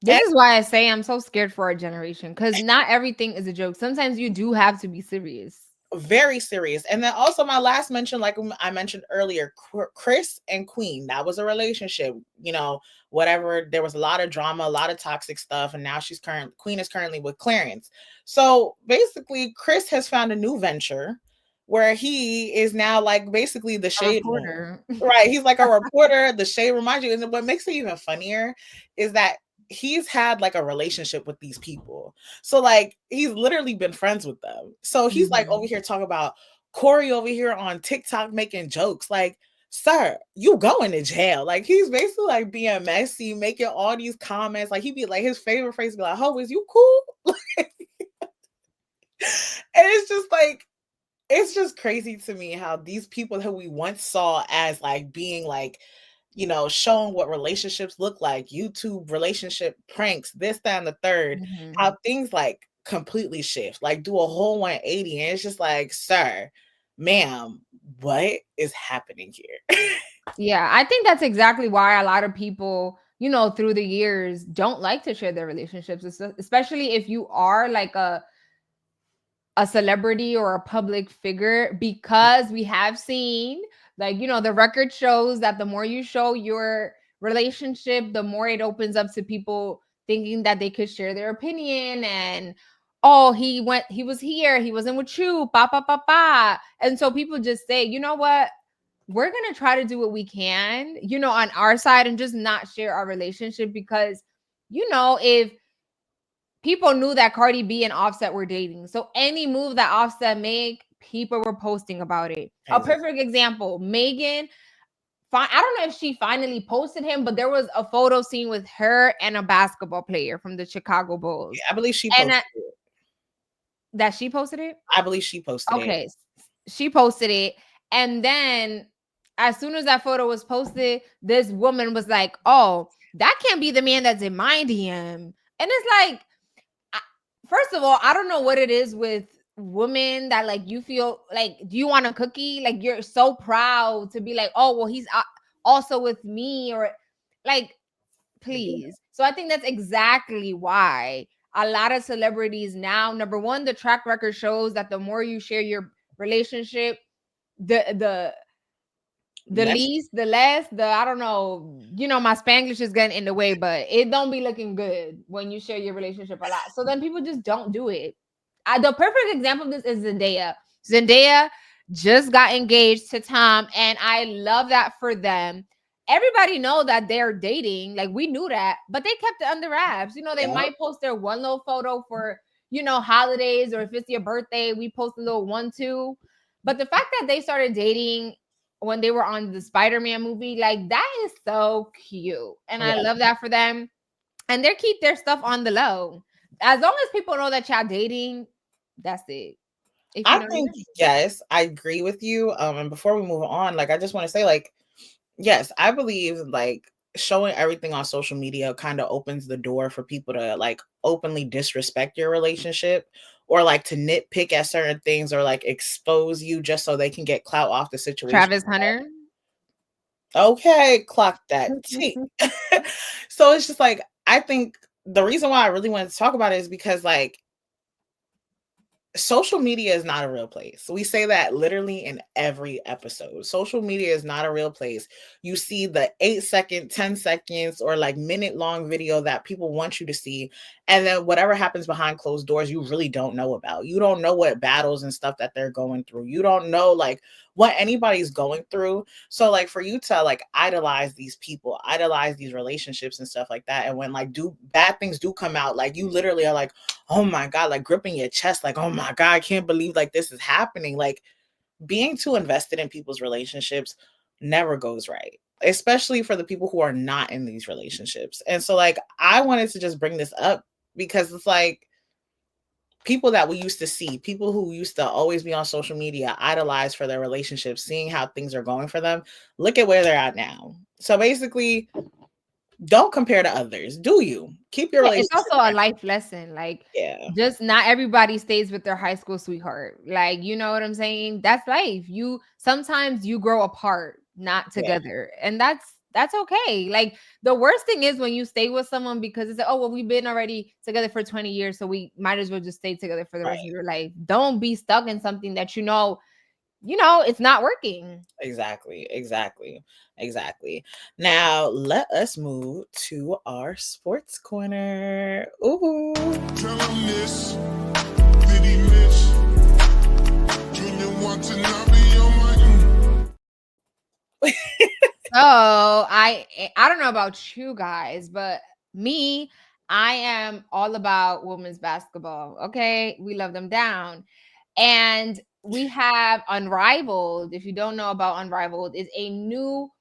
This is why I say I'm so scared for our generation, because not everything is a joke. Sometimes you do have to be serious. Very serious. And then also my last mention, like I mentioned earlier, Chris and Queen, that was a relationship, you know, whatever. There was a lot of drama, a lot of toxic stuff. And now Queen is currently with Clarence. So basically Chris has found a new venture where he is now like basically the shade room. Right. He's like a reporter, the shade room. Mind you, and what makes it even funnier is that he's had like a relationship with these people. So like he's literally been friends with them. So he's like over here talking about Corey over here on TikTok making jokes. Like, sir, you going to jail. Like he's basically like being messy, making all these comments. Like he'd be like, his favorite phrase be like, "Ho, is you cool?" And it's just like, it's just crazy to me how these people who we once saw as like being like, you know, showing what relationships look like, YouTube relationship pranks, this, that, and the third, how things like completely shift, like do a whole 180. And it's just like, sir, ma'am, what is happening here? Yeah, I think that's exactly why a lot of people, you know, through the years don't like to share their relationships, especially if you are like a celebrity or a public figure, because we have seen, like, you know, the record shows that the more you show your relationship, the more it opens up to people thinking that they could share their opinion. And oh, he was here, he wasn't with you, pa pa pa pa. And so people just say, you know what, we're gonna try to do what we can, you know, on our side, and just not share our relationship, because, you know, if people knew that Cardi B and Offset were dating, so any move that Offset made, people were posting about it. A perfect example, Megan. I don't know if she finally posted him, but there was a photo seen with her and a basketball player from the Chicago Bulls. I believe she posted it. That she posted it? I believe she posted it. Okay, she posted it. And then as soon as that photo was posted, this woman was like, oh, that can't be the man that's in my DM. And it's like, first of all, I don't know what it is with women that like you feel like, do you want a cookie? Like you're so proud to be like, oh, well, he's also with me, or like, please. So I think that's exactly why a lot of celebrities now, number one, the track record shows that the more you share your relationship, the least, the less, I don't know, you know, my Spanglish is getting in the way, but it don't be looking good when you share your relationship a lot. So then people just don't do it. The perfect example of this is Zendaya. Zendaya just got engaged to Tom, and I love that for them. Everybody know that they're dating. Like, we knew that, but they kept it under wraps. You know, they might post their one little photo for, you know, holidays, or if it's your birthday, we post a little 1-2. But the fact that they started dating when they were on the Spider-Man movie, like, that is so cute. And I love that for them. And they keep their stuff on the low. As long as people know that y'all dating, that's it. If you I know think your yes, I agree with you. And before we move on, like I just want to say, like, yes, I believe like showing everything on social media kind of opens the door for people to like openly disrespect your relationship or like to nitpick at certain things or like expose you just so they can get clout off the situation. Travis Hunter. Okay, clock that T. So it's just like I think the reason why I really wanted to talk about it is because like social media is not a real place. We say that literally in every episode. Social media is not a real place. You see the 8-second, 10 seconds, or like minute-long video that people want you to see. And then whatever happens behind closed doors, you really don't know about. You don't know what battles and stuff that they're going through. You don't know like what anybody's going through. So like for you to like idolize these people, idolize these relationships and stuff like that. And when like bad things do come out, like you literally are like, oh my God, like gripping your chest, like, oh my God, I can't believe like this is happening. Like being too invested in people's relationships never goes right, especially for the people who are not in these relationships. And so like I wanted to just bring this up because it's like people that we used to see, people who used to always be on social media, idolize for their relationships, seeing how things are going for them. Look at where they're at now. So basically, don't compare to others. Do you keep your Yeah, it's relationship? also a life lesson. Like, Yeah, just not everybody stays with their high school sweetheart. Like, you know what I'm saying? That's life. You sometimes you grow apart, not yeah, together. And that's okay. Like the worst thing is when you stay with someone because it's like, oh well, we've been already together for 20 years, so we might as well just stay together for the rest of right. your life. Don't be stuck in something that it's not working. Exactly. Now let us move to our sports corner. Ooh. Tell him this, did he miss? Junior Watanabe on my So I don't know about you guys, but me, I am all about women's basketball. Okay, we love them down, and we have Unrivaled. If you don't know about Unrivaled, is a new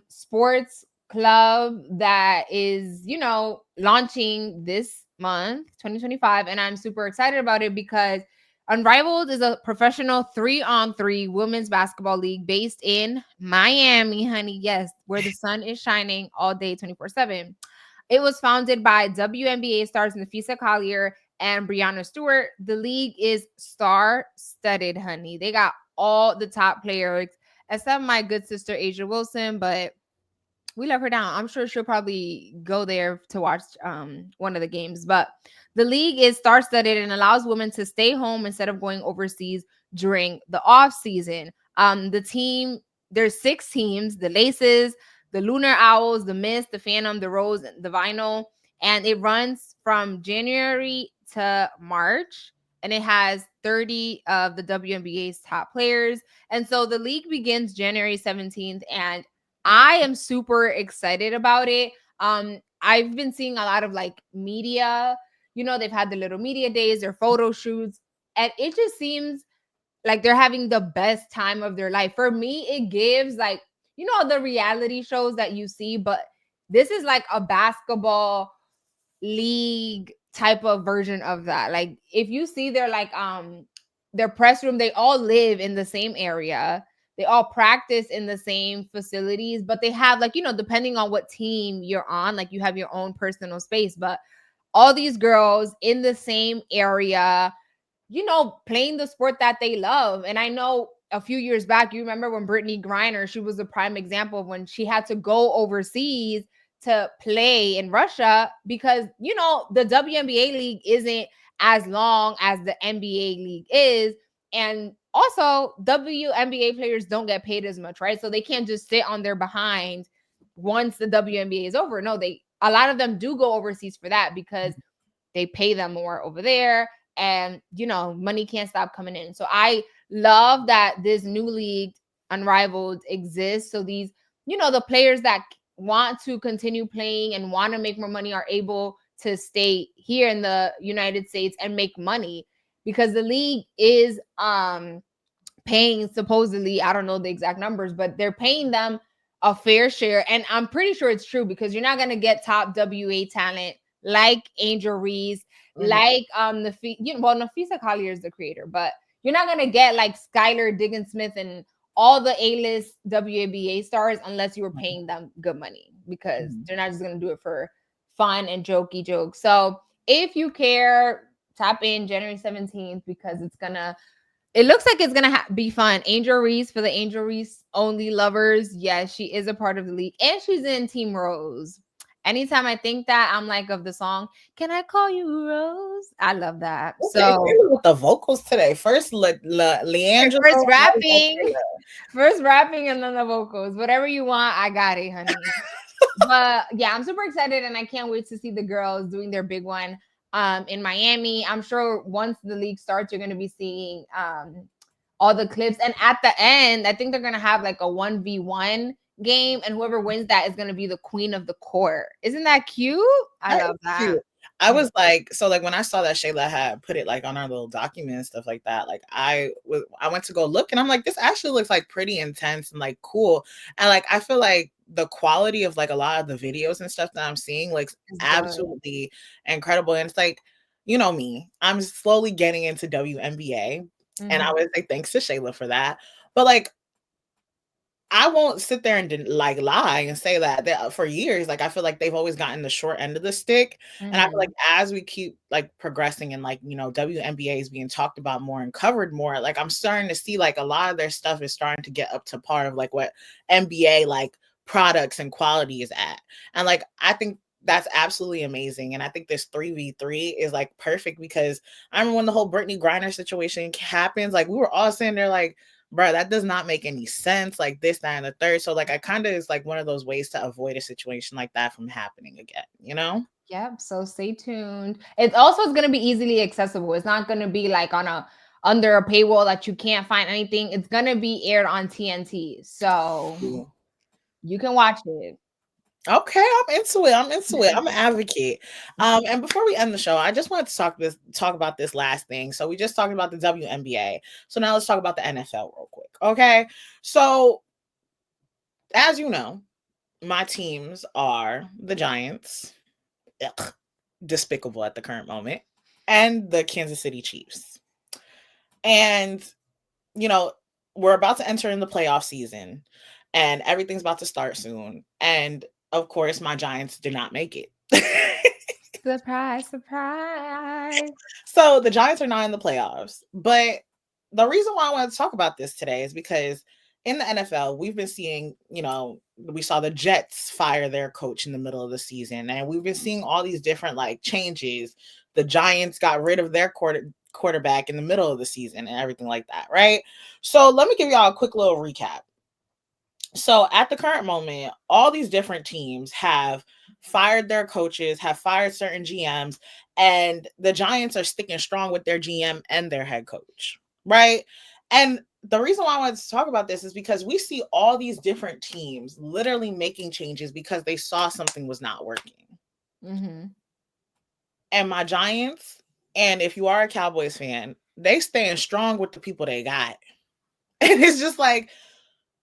sports club that is launching this month, 2025, and I'm super excited about it because Unrivaled is a professional 3-on-3 women's basketball league based in Miami, honey. Yes, where the sun is shining all day, 24/7. It was founded by WNBA stars Nafisa Collier and Brianna Stewart. The league is star-studded, honey. They got all the top players, except my good sister Asia Wilson, but we love her down. I'm sure she'll probably go there to watch one of the games. But the league is star-studded and allows women to stay home instead of going overseas during the off season. There's 6 teams: the Laces, the Lunar Owls, the Mist, the Phantom, the Rose, the Vinyl, and it runs from January to March. And it has 30 of the WNBA's top players. And so the league begins January 17th, and I am super excited about it. I've been seeing a lot of like media, they've had the little media days, their photo shoots, and it just seems like they're having the best time of their life. For me, it gives like, the reality shows that you see, but this is like a basketball league type of version of that. Like if you see their press room, they all live in the same area. They all practice in the same facilities, but they have like, depending on what team you're on, like you have your own personal space, but all these girls in the same area, playing the sport that they love. And I know a few years back, you remember when Brittany Griner, she was a prime example of when she had to go overseas to play in Russia because, the WNBA league isn't as long as the NBA league is. And also, WNBA players don't get paid as much, right? So they can't just sit on their behind once the WNBA is over. No, a lot of them do go overseas for that because they pay them more over there, and money can't stop coming in. So I love that this new league Unrivaled exists, so these the players that want to continue playing and want to make more money are able to stay here in the United States and make money, because the league is paying, supposedly, I don't know the exact numbers, but they're paying them a fair share. And I'm pretty sure it's true, because you're not going to get top WA talent like Angel Reese, like Nafisa Collier is the creator, but you're not gonna get like Skylar Diggins-Smith and all the A-list WNBA stars unless you were paying them good money, because they're not just gonna do it for fun and jokey jokes. So if you care, tap in January 17th, because it looks like it's gonna be fun. Angel Reese, for the Angel Reese only lovers, yes, she is a part of the league, and she's in Team Rose. Anytime I think that, I'm like, of the song, "Can I Call You Rose?" I love that. Okay, So with the vocals today. First, Liangelo. first rapping, and then the vocals. Whatever you want, I got it, honey. But yeah, I'm super excited, and I can't wait to see the girls doing their big one in Miami. I'm sure once the league starts, you're going to be seeing all the clips. And at the end, I think they're going to have like a 1v1 game, and whoever wins that is going to be the queen of the court. Isn't that cute? I love that. Cute. I was like, so like when I saw that Shayla had put it like on our little document and stuff like that, like I went to go look, and I'm like, this actually looks like pretty intense and like cool. And like I feel like the quality of like a lot of the videos and stuff that I'm seeing looks absolutely incredible. And it's like, you know me, I'm slowly getting into WNBA, and I would say thanks to Shayla for that. But like, I won't sit there and like lie and say that for years, like I feel like they've always gotten the short end of the stick. And I feel like as we keep like progressing and like, you know, WNBA is being talked about more and covered more, like I'm starting to see like a lot of their stuff is starting to get up to par of like what NBA like products and quality is at. And like I think that's absolutely amazing. And I think this 3v3 is like perfect, because I remember when the whole Brittany Griner situation happens, like we were all sitting there like, bro, that does not make any sense, like this, that, and the third. So like I kind of is like one of those ways to avoid a situation like that from happening again, you know? Yep. So stay tuned. It's also going to be easily accessible. It's not going to be like under a paywall that you can't find anything. It's going to be aired on TNT. So you can watch it. Okay, I'm into it. I'm an advocate. And before we end the show, I just wanted to talk about this last thing. So we just talked about the WNBA. So now let's talk about the NFL real quick. Okay. So as you know, my teams are the Giants, despicable at the current moment, and the Kansas City Chiefs. And you know, we're about to enter in the playoff season, and everything's about to start soon. And of course, my Giants did not make it. Surprise, surprise. So the Giants are not in the playoffs. But the reason why I wanted to talk about this today is because in the NFL, we've been seeing, you know, we saw the Jets fire their coach in the middle of the season, and we've been seeing all these different like changes. The Giants got rid of their quarterback in the middle of the season and everything like that, right? So let me give y'all a quick little recap. So at the current moment, all these different teams have fired their coaches, have fired certain GMs, and the Giants are sticking strong with their GM and their head coach, right? And the reason why I wanted to talk about this is because we see all these different teams literally making changes because they saw something was not working. And my Giants, and if you are a Cowboys fan, they staying strong with the people they got. And it's just like,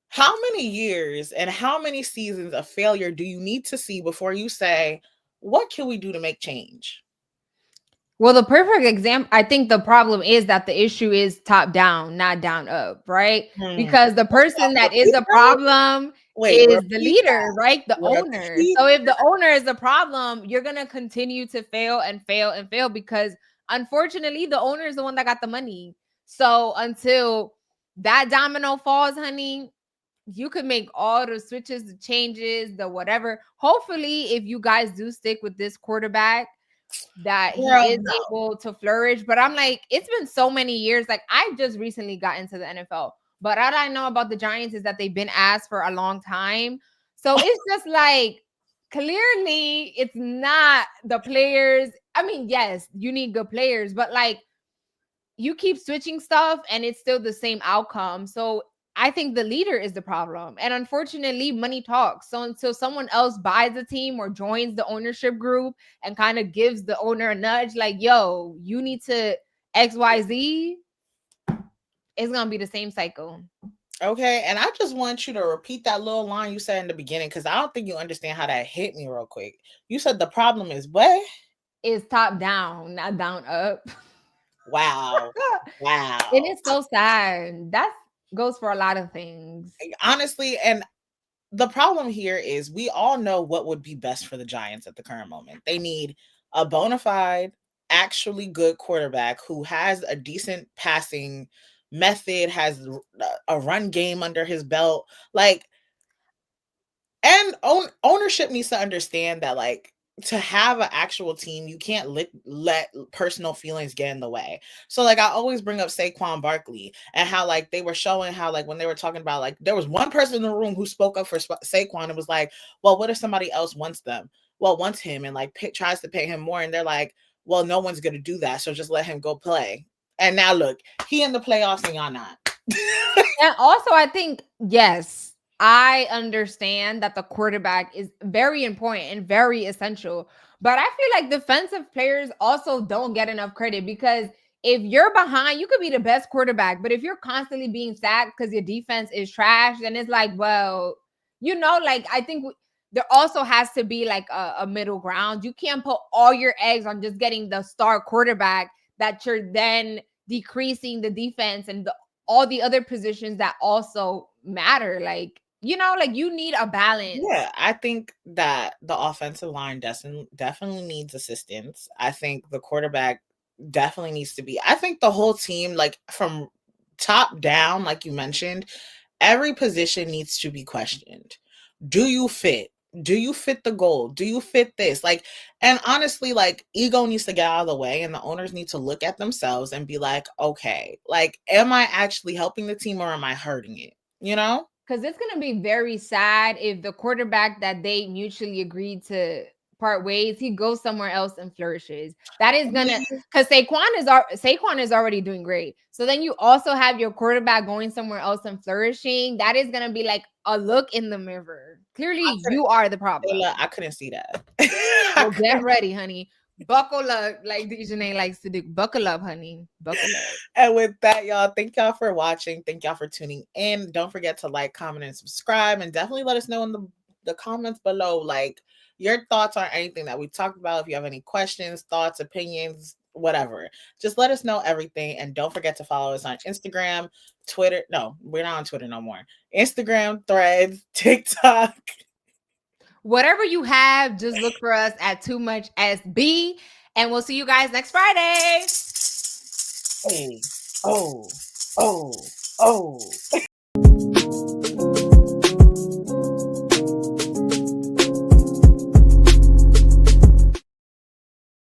how many years and how many seasons of failure do you need to see before you say, what can we do to make change? Well, the perfect example, I think the problem is that the issue is top down, not down up, right? Because the person that is the problem is the leader, right? The owner. So if the owner is the problem, you're going to continue to fail and fail and fail, because unfortunately, the owner is the one that got the money. So until that domino falls, honey, you could make all the switches, the changes, the whatever. Hopefully, if you guys do stick with this quarterback, that he is able to flourish. But I'm like, it's been so many years. Like, I just recently got into the NFL, but all I know about the Giants is that they've been asked for a long time. So it's just like, clearly it's not the players. I mean, yes, you need good players, but like, you keep switching stuff and it's still the same outcome. So I think the leader is the problem. And unfortunately, money talks. So until someone else buys the team or joins the ownership group and kind of gives the owner a nudge, like, yo, you need to XYZ, it's going to be the same cycle. Okay. And I just want you to repeat that little line you said in the beginning, because I don't think you understand how that hit me real quick. You said the problem is what? It's top down, not down up. Wow. Wow. And it's so sad. That goes for a lot of things. Honestly, and the problem here is we all know what would be best for the Giants at the current moment. They need a bona fide, actually good quarterback who has a decent passing method, has a run game under his belt. Like, and ownership needs to understand that, like, to have an actual team, you can't let personal feelings get in the way. So, like, I always bring up Saquon Barkley and how, like, they were showing how, like, when they were talking about, like, there was one person in the room who spoke up for Saquon and was like, well, what if somebody else wants them? Well, wants him and, like, tries to pay him more. And they're like, well, no one's going to do that. So just let him go play. And now look, he in the playoffs and y'all not. And also, I think, yes, I understand that the quarterback is very important and very essential. But I feel like defensive players also don't get enough credit, because if you're behind, you could be the best quarterback, but if you're constantly being sacked because your defense is trash, then it's like, well, like, I think there also has to be like a middle ground. You can't put all your eggs on just getting the star quarterback that you're then decreasing the defense and all the other positions that also matter. Like, like, you need a balance. Yeah, I think that the offensive line definitely needs assistance. I think the quarterback definitely needs to be. I think the whole team, like from top down, like you mentioned, every position needs to be questioned. Do you fit? Do you fit the goal? Do you fit this? Like, and honestly, like, ego needs to get out of the way, and the owners need to look at themselves and be like, okay, like, am I actually helping the team or am I hurting it? Because it's going to be very sad if the quarterback that they mutually agreed to part ways, he goes somewhere else and flourishes. That is going to, because Saquon is already doing great. So then you also have your quarterback going somewhere else and flourishing. That is going to be like a look in the mirror. Clearly, you are the problem. I couldn't see that. Well, get ready, honey. Buckle up, like Dejanay likes to do. Buckle up, honey. Buckle up. And with that, y'all, thank y'all for watching. Thank y'all for tuning in. Don't forget to like, comment, and subscribe. And definitely let us know in the comments below, like, your thoughts on anything that we talked about. If you have any questions, thoughts, opinions, whatever, just let us know everything. And don't forget to follow us on Instagram, Twitter. No, we're not on Twitter no more. Instagram, Threads, TikTok. Whatever you have, just look for us at Too Much SB, and we'll see you guys next Friday. Hey, oh.